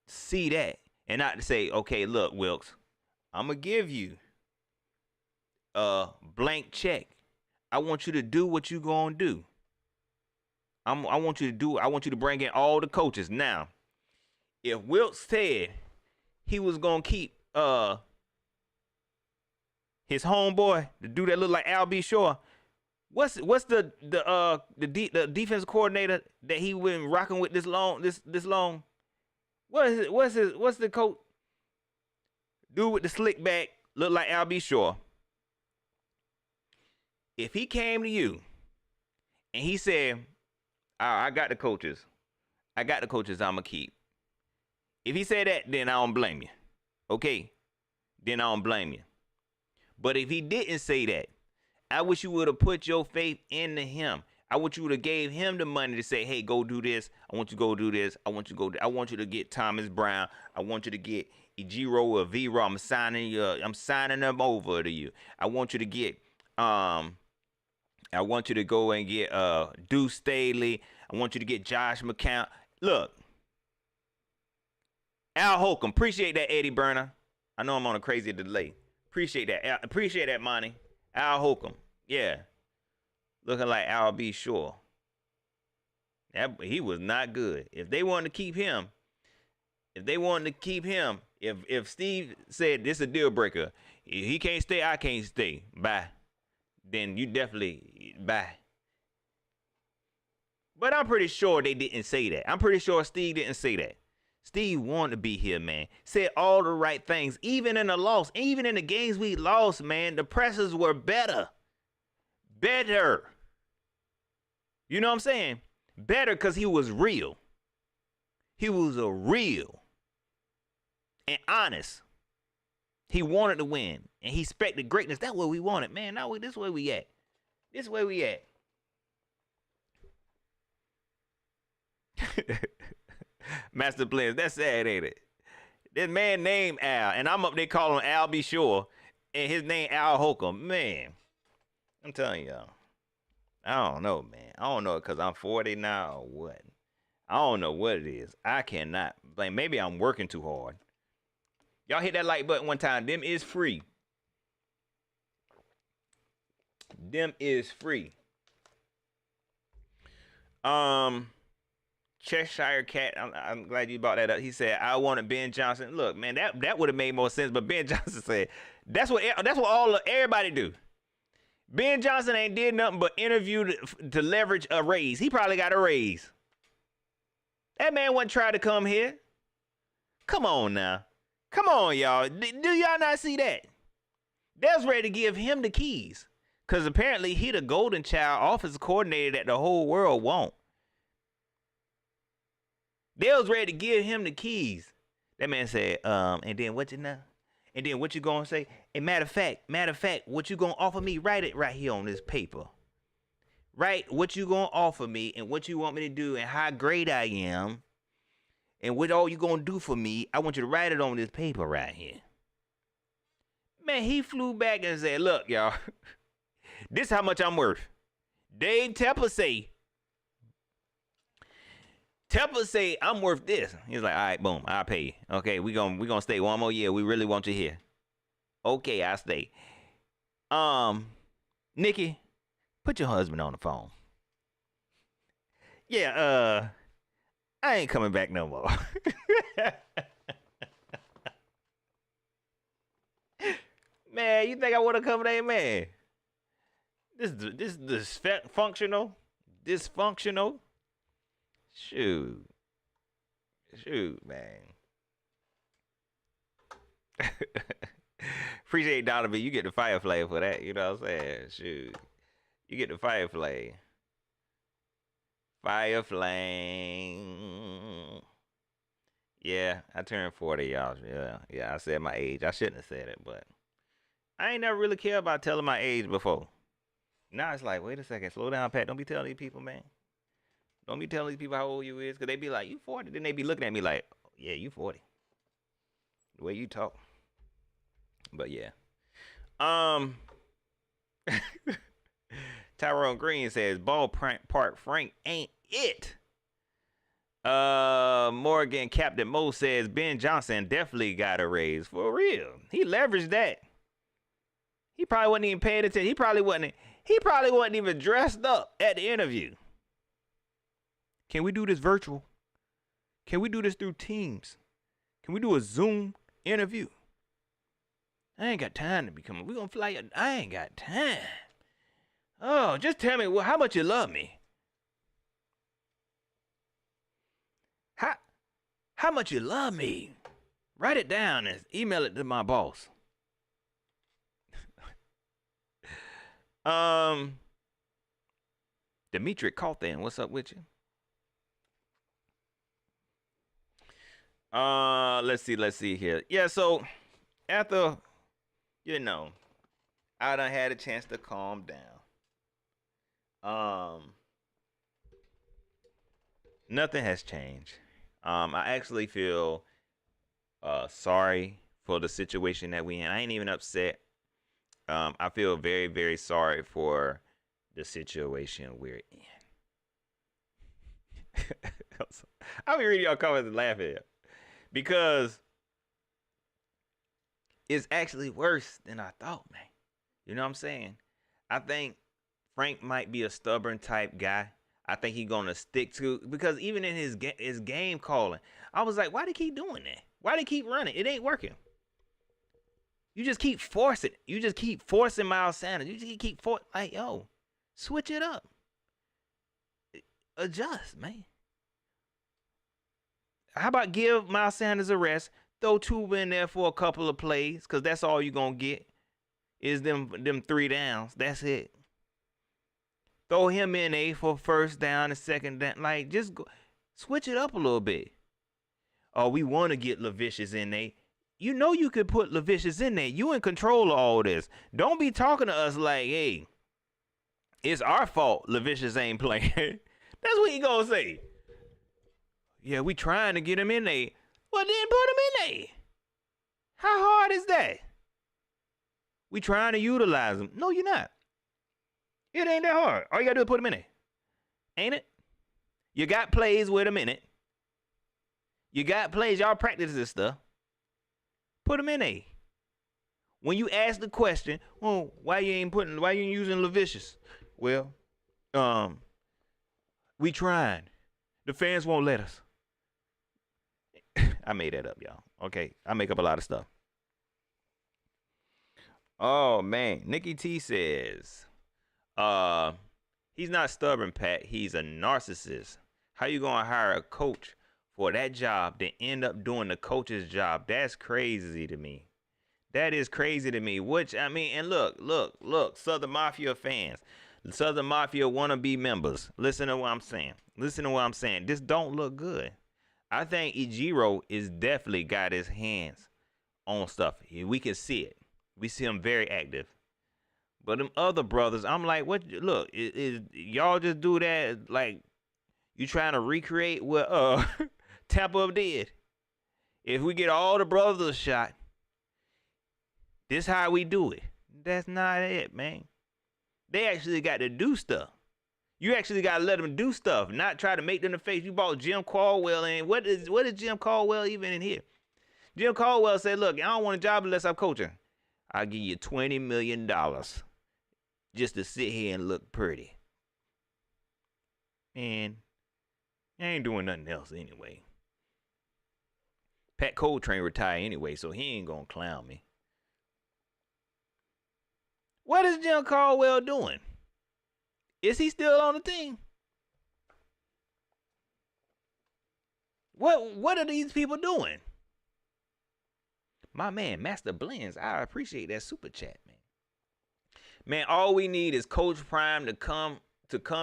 S1: see that and not to say, okay, look, Wilkes, I'm going to give you a blank check. I want you to do what you going to do. I want you to bring in all the coaches. Now, if Wilkes said he was going to keep his homeboy, the dude that look like Al B. Shore, what's the defensive coordinator that he been rocking with this long? What's the coach? Dude with the slick back, look like Al B. Shore. If he came to you and he said, I got the coaches I'm going to keep. If he said that, then I don't blame you. Okay? Then I don't blame you. But if he didn't say that, I wish you would have put your faith into him. I want you to gave him the money to say, hey, go do this. I want you to go do this. I want you to get Thomas Brown. I want you to get Ejiro or Vero. I'm signing them over to you. I want you to get I want you to go and get Deuce Staley. I want you to get Josh McCown. Look, Al Holcomb. Appreciate that, Eddie Burner. I know I'm on a crazy delay. Appreciate that. Appreciate that, Monty. Al Holcomb. Yeah. Looking like Al B. Shore. He was not good. If they wanted to keep him, if Steve said this is a deal breaker, he can't stay, I can't stay. Bye. Then you definitely bye. But I'm pretty sure they didn't say that. I'm pretty sure Steve didn't say that. Steve wanted to be here, man. Said all the right things. Even in the loss, even in the games we lost, man, the pressers were better. Better. You know what I'm saying? Better because he was real. He was a real and honest. He wanted to win, and he expected greatness. That's what we wanted, man. Now this where we at. This where we at. Master Blends. That's sad, ain't it? This man named Al, and I'm up there calling him Al B. Shore, and his name Al Holcomb. Man, I'm telling y'all. I don't know, man. I don't know because I'm 40 now or what. I don't know what it is. I cannot blame. Maybe I'm working too hard. Y'all hit that like button one time. Them is free. Them is free. Cheshire Cat. I'm glad you brought that up. He said, I wanted Ben Johnson. Look, man, that would have made more sense. But Ben Johnson said, that's what everybody do. Ben Johnson ain't did nothing but interview to leverage a raise. He probably got a raise. That man wasn't trying to come here. Come on now. Come on, y'all. Do y'all not see that? They was ready to give him the keys. Because apparently he the golden child offensive coordinator that the whole world want. They was ready to give him the keys. That man said, and then what you know? And then what you gonna say? And matter of fact, what you gonna offer me? Write it right here on this paper. Right? What you gonna offer me and what you want me to do and how great I am. And what all you gonna do for me, I want you to write it on this paper right here. Man, he flew back and said, look, y'all, this is how much I'm worth. Dave Tepper say I'm worth this. He's like, all right, boom, I'll pay you. Okay, we gonna stay one more year. We really want you here. Okay, I'll stay. Nikki, put your husband on the phone. Yeah, I ain't coming back no more. Man, you think I want to come there, man? This dysfunctional. Shoot, man. Appreciate Donovan. You get the fire flame for that. You know what I'm saying? Shoot, you get the fire flame. Fire flame. Yeah, I turned 40, y'all. Yeah, I said my age. I shouldn't have said it, but I ain't never really cared about telling my age before. Now it's like, wait a second, slow down, Pat. Don't be telling these people, man. Don't be telling these people how old you is, because they be like, you 40. Then they be looking at me like, oh, yeah, you 40. The way you talk. But yeah. Tyrone Green says, ballpark Frank ain't it. Morgan Captain Mo says, Ben Johnson definitely got a raise. For real. He leveraged that. He probably wasn't even paying attention. He probably wasn't even dressed up at the interview. Can we do this virtual? Can we do this through Teams? Can we do a Zoom interview? I ain't got time to be coming. We gonna fly. I ain't got time. Oh, just tell me how much you love me. How much you love me? Write it down and email it to my boss. Dimitri Cawthon, what's up with you? Let's see here. Yeah, so after, I done had a chance to calm down. Nothing has changed. I actually feel sorry for the situation that we in. I ain't even upset. I feel very, very sorry for the situation we're in. I'll be reading y'all comments and laughing because it's actually worse than I thought, man. You know what I'm saying? I think Frank might be a stubborn type guy. I think he's gonna stick to, because even in his game calling, I was like, why do he keep doing that? Why do he keep running? It ain't working. You just keep forcing. You just keep forcing Miles Sanders. You just keep like, yo, switch it up. Adjust, man. How about give Miles Sanders a rest? Throw Tuba in there for a couple of plays, because that's all you're going to get is them 3 downs. That's it. Throw him in there for first down and second down. Like, just go, switch it up a little bit. Oh, we want to get LaVicious in there. You know you could put LaVicious in there. You in control of all this. Don't be talking to us like, hey, it's our fault LaVicious ain't playing. That's what you gonna say. Yeah, we trying to get him in there. Well, then put him in there. How hard is that? We trying to utilize him. No, you're not. It ain't that hard. All you gotta do is put him in there. Ain't it? You got plays with him in it. You got plays. Y'all practice this stuff. Put him in there. When you ask the question, well, why you ain't using LaVicious? Well, we trying. The fans won't let us. I made that up, y'all. Okay, I make up a lot of stuff. Oh man, Nikki T says, he's not stubborn, Pat. He's a narcissist. How you gonna hire a coach for that job then end up doing the coach's job? That's crazy to me. That is crazy to me. Which, I mean, and look, Southern Mafia fans, Southern Mafia wannabe members, listen to what I'm saying. This don't look good. I think Ijiro is definitely got his hands on stuff. We can see it. We see him very active. But them other brothers, I'm like, what? Look, is y'all just do that? Like, you trying to recreate what Tampa did? If we get all the brothers a shot, this how we do it. That's not it, man. They actually got to do stuff. You actually got to let them do stuff, not try to make them the face. You bought Jim Caldwell, and what is Jim Caldwell even in here? Jim Caldwell said, look, I don't want a job unless I'm coaching. I'll give you $20 million just to sit here and look pretty. And He ain't doing nothing else anyway. Pat Coltrane retired anyway, so he ain't gonna clown me. What is Jim Caldwell doing? Is he still on the team? What are these people doing? My man, Master Blends, I appreciate that super chat, man. Man, all we need is Coach Prime to come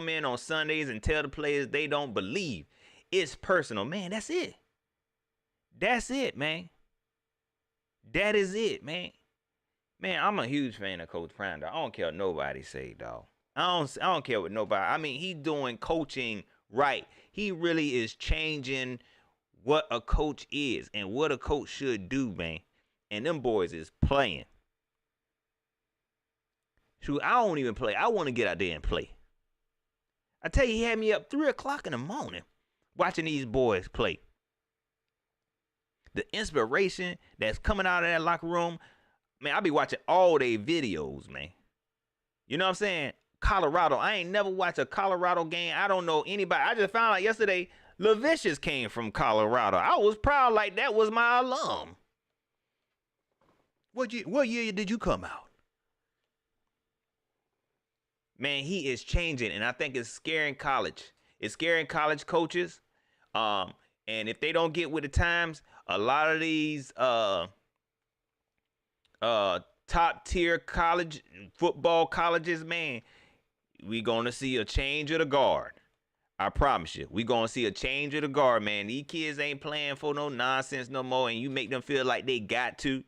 S1: in on Sundays and tell the players they don't believe. It's personal, man. That's it. That's it, man. That is it, man. Man, I'm a huge fan of Coach Prime, dog. I don't care what nobody say, dog. I don't care what nobody. I mean, he's doing coaching right. He really is changing what a coach is and what a coach should do, man. And them boys is playing. Shoot, I don't even play. I want to get out there and play. I tell you, he had me up 3 o'clock in the morning watching these boys play. The inspiration that's coming out of that locker room, man, I be watching all their videos, man. You know what I'm saying? Colorado. I ain't never watched a Colorado game. I don't know anybody. I just found out yesterday LaVicious came from Colorado. I was proud like that was my alum. What year did you come out? Man, he is changing, and I think it's scaring college. It's scaring college coaches. And if they don't get with the times, a lot of these top tier college football colleges, man, we gonna see a change of the guard. I promise you, we gonna see a change of the guard, man. These kids ain't playing for no nonsense no more, and you make them feel like they got to,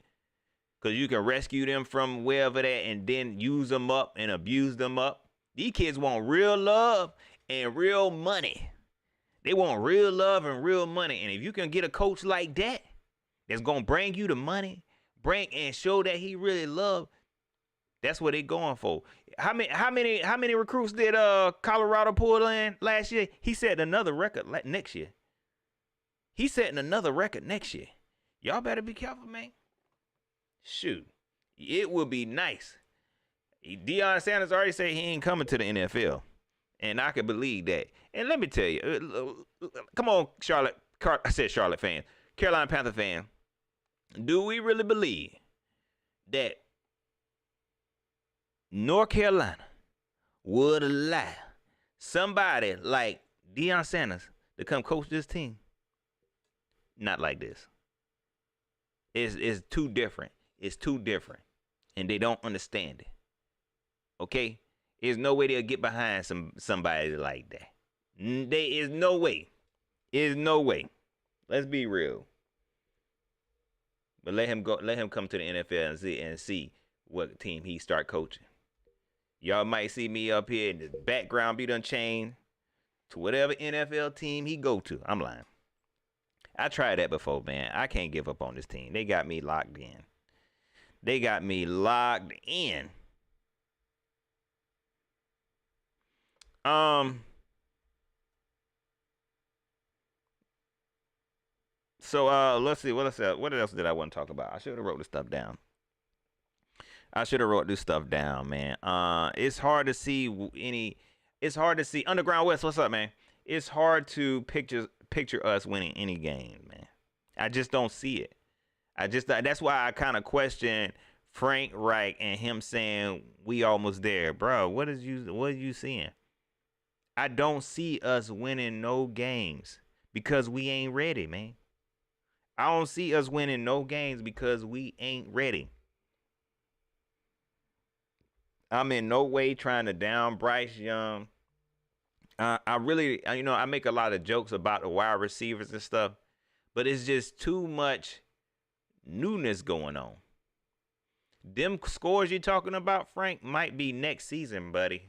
S1: because you can rescue them from wherever that and then use them up and abuse them up. These kids want real love and real money. They want real love and real money. And if you can get a coach like that, that's gonna bring you the money, bring and show that he really love, that's what they going for. How many recruits did Colorado pull in last year? He set another record next year. He's setting another record next year. Y'all better be careful, man. Shoot, it will be nice. Deion Sanders already said he ain't coming to the NFL, and I can believe that. And let me tell you, come on, Charlotte fan, Carolina Panther fan, do we really believe that North Carolina would allow somebody like Deion Sanders to come coach this team? Not like this. It's too different. It's too different. And they don't understand it. Okay? There's no way they'll get behind somebody like that. There is no way. There's no way. Let's be real. But let him go. Let him come to the NFL and see what team he start coaching. Y'all might see me up here in the background be done changed to whatever NFL team he go to. I'm lying. I tried that before, man. I can't give up on this team. They got me locked in. They got me locked in. So let's see. What else did I want to talk about? I should have wrote this stuff down. Man. It's hard to see Underground West. What's up, man? It's hard to picture us winning any game, man. I just don't see it. That's why I kind of question Frank Reich and him saying we almost there, bro. What are you seeing? I don't see us winning no games because we ain't ready, man. I don't see us winning no games because we ain't ready. I'm in no way trying to down Bryce Young. I really, I make a lot of jokes about the wide receivers and stuff, but it's just too much newness going on. Them scores you're talking about, Frank, might be next season, buddy.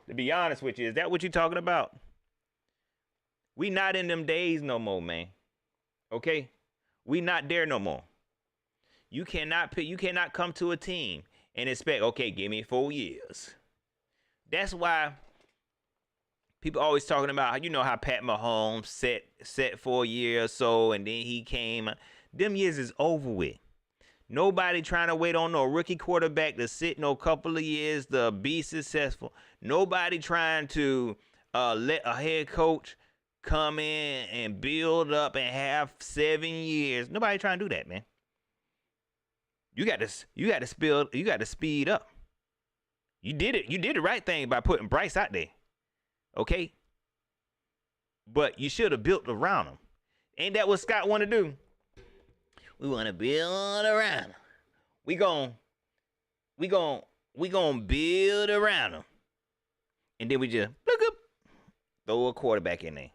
S1: To be honest with you, is that what you're talking about? We not in them days no more, man. Okay? We not there no more. You cannot come to a team and expect, okay, give me 4 years. That's why people always talking about, how Pat Mahomes set 4 years or so, and then he came. Them years is over with. Nobody trying to wait on no rookie quarterback to sit no couple of years to be successful. Nobody trying to let a head coach come in and build up and have 7 years. Nobody trying to do that, man. You got to speed up. You did it. You did the right thing by putting Bryce out there. Okay? But you should have built around him. Ain't that what Scott want to do? We want to build around him. We gon' build around him. And then we just throw a quarterback in there.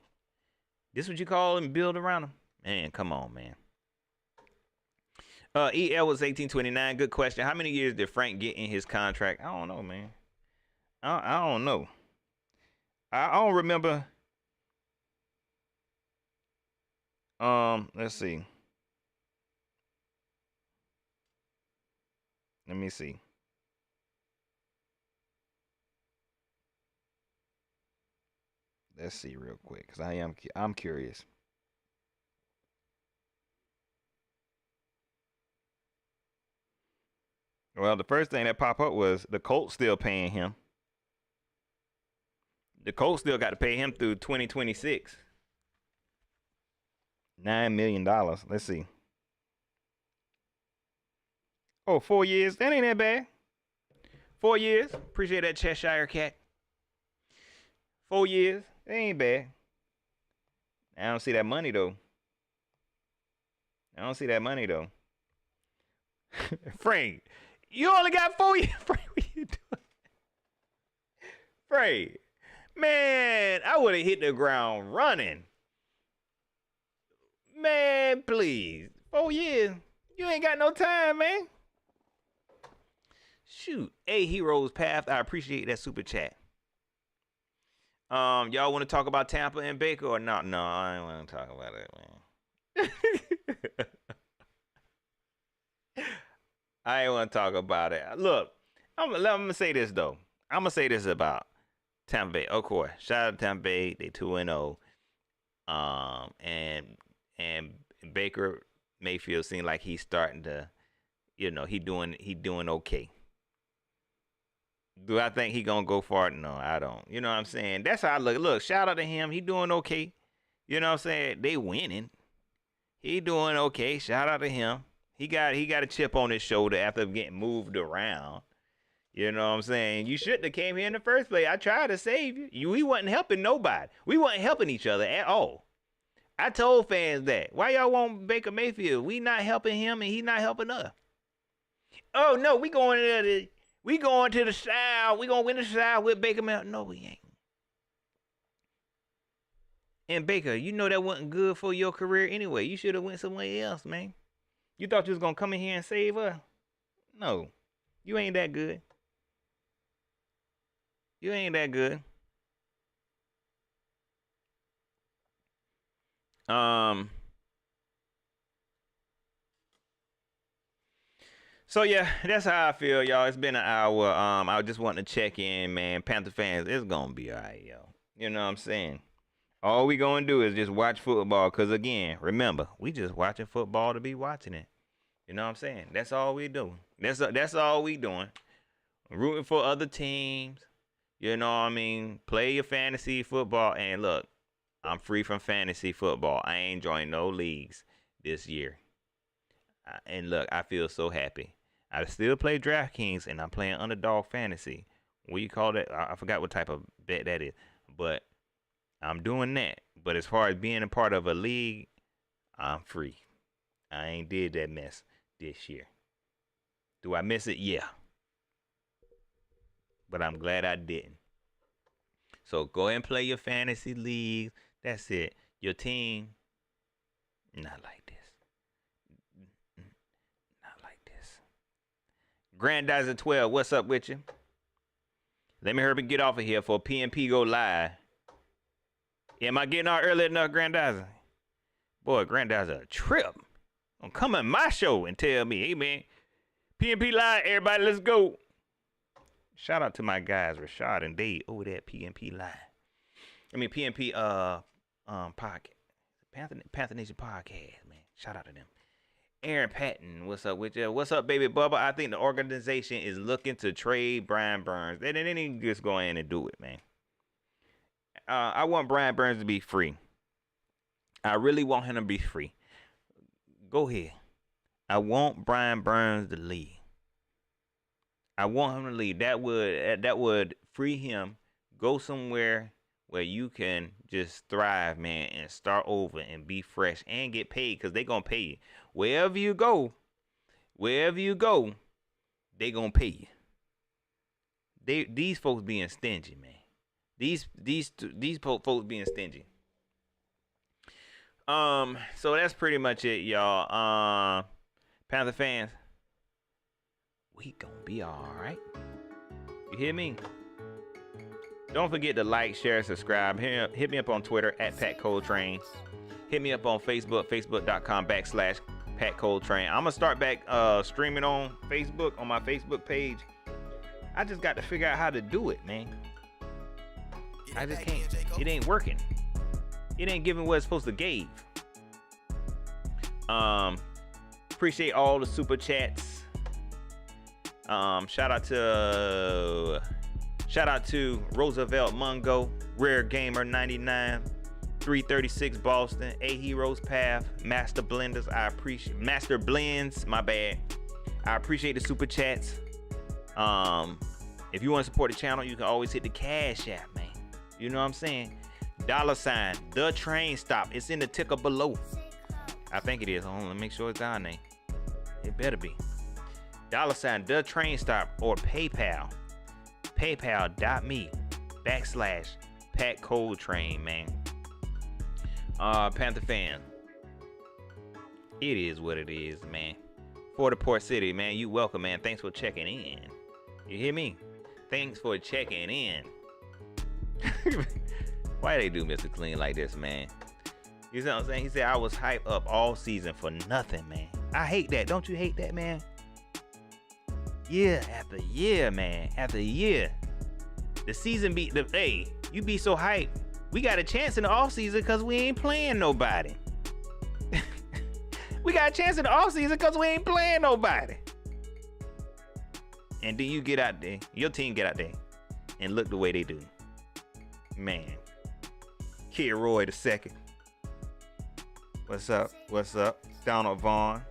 S1: This what you call him, build around him? Man, come on, man. EL was 1829. Good question. How many years did Frank get in his contract? I don't know, man. I don't know. I don't remember. Let's see. Let me see. Let's see real quick, because I'm curious. Well, the first thing that popped up was the Colts still paying him. The Colts still got to pay him through 2026. $9 million. Let's see. Oh, 4 years. That ain't that bad. 4 years. Appreciate that, Cheshire Cat. 4 years. That ain't bad. I don't see that money, though. Frank, you only got 4 years. Frank, what you doing? Frank, man, I would have hit the ground running. Man, please. 4 years. You ain't got no time, man. Shoot. A Heroes Path. I appreciate that super chat. Y'all want to talk about Tampa and Baker or not? No, I don't want to talk about it, man. I ain't want to talk about it. Look, I'm gonna say this though. I'm gonna say this about Tampa Bay. Of course, shout out to Tampa Bay. They 2-0. And Baker Mayfield seemed like he's starting to, he doing okay. Do I think he gonna go far? No, I don't. You know what I'm saying? That's how I look. Look, shout out to him. He doing okay. You know what I'm saying? They winning. He doing okay. Shout out to him. He got a chip on his shoulder after getting moved around. You know what I'm saying? You shouldn't have came here in the first place. I tried to save you. We wasn't helping nobody. We wasn't helping each other at all. I told fans that. Why y'all want Baker Mayfield? We not helping him and he not helping us. Oh no, we going to the South. We gonna win the South with Baker Mayfield. No, we ain't. And Baker, you know that wasn't good for your career anyway. You should have went somewhere else, man. You thought you was gonna come in here and save us? No, you ain't that good. You ain't that good. So yeah, that's how I feel, y'all. It's been an hour. I just want to check in, man. Panther fans, it's gonna be alright, yo. You know what I'm saying? All we gonna do is just watch football, cause again, remember, we just watching football to be watching it. You know what I'm saying? That's all we do. That's all we doing. Rooting for other teams. You know what I mean? Play your fantasy football. And look, I'm free from fantasy football. I ain't joined no leagues this year. And look, I feel so happy. I still play DraftKings, and I'm playing Underdog Fantasy. What you call that? I forgot what type of bet that is. But I'm doing that. But as far as being a part of a league, I'm free. I ain't did that mess this year. Do I miss it? Yeah. But I'm glad I didn't. So go ahead and play your fantasy leagues. That's it. Your team, not like this. Not like this. Grandizer 12, what's up with you? Let me hurry and get off of here for PNP go live. Am I getting out early enough, Grandizer? Boy, Grandizer a trip. Don't come on my show and tell me, hey man, PNP live, everybody, let's go. Shout out to my guys, Rashad and Dave over there at PNP live. I mean PNP podcast, Panther Nation podcast, man. Shout out to them. Aaron Patton, what's up with you? What's up, baby Bubba? I think the organization is looking to trade Brian Burns. They didn't just go in and do it, man. I want Brian Burns to be free. I really want him to be free. Go ahead. I want Brian Burns to leave. I want him to leave. That would free him. Go somewhere where you can just thrive, man, and start over and be fresh and get paid, because they're going to pay you. Wherever you go, they going to pay you. These folks being stingy, man. These folks being stingy. So that's pretty much it, y'all. Panther fans, we gonna be all right. You hear me? Don't forget to like, share, subscribe. Hit me up on Twitter at Pat Coltrane. Hit me up on Facebook, facebook.com/Pat Coltrane. I'm gonna start back streaming on Facebook, on my Facebook page. I just got to figure out how to do it, man. I just can't. It ain't working. It ain't giving what it's supposed to give. Appreciate all the super chats. Shout out to Roosevelt Mungo, Rare Gamer 99, 336 Boston, A Heroes Path, Master Blenders. I appreciate Master Blends. My bad. I appreciate the super chats. If you want to support the channel, you can always hit the Cash App, man. You know what I'm saying? $, the train stop. It's in the ticker below. I think it is. Hold on, let me make sure it's down there. It better be. $, the train stop, or PayPal. PayPal.me/Pat Coltrane, man. Panther fan. It is what it is, man. For the Port City, man. You welcome, man. Thanks for checking in. You hear me? Thanks for checking in. Why they do Mr. Clean like this, man? You see what I'm saying? He said I was hyped up all season for nothing, man. I hate that. Don't you hate that, man? Year after year, man. After year. The season hey, you be so hyped. We got a chance in the offseason because we ain't playing nobody. We got a chance in the offseason because we ain't playing nobody. And then you get out there, your team get out there and look the way they do. Man. Kid Roy the second. What's up? What's up? Donald Vaughn.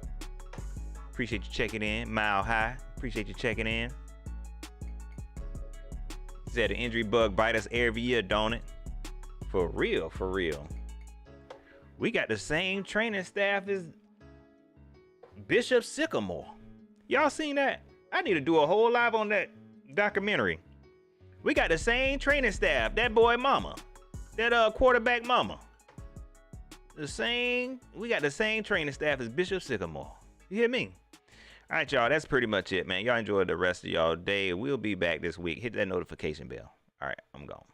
S1: Appreciate you checking in. Mile High. Appreciate you checking in. Said the injury bug bite us every year, don't it? For real, for real. We got the same training staff as Bishop Sycamore. Y'all seen that? I need to do a whole live on that documentary. We got the same training staff. That boy mama. That quarterback mama. We got the same training staff as Bishop Sycamore. You hear me? All right, y'all. That's pretty much it, man. Y'all enjoy the rest of y'all day. We'll be back this week. Hit that notification bell. All right, I'm gone.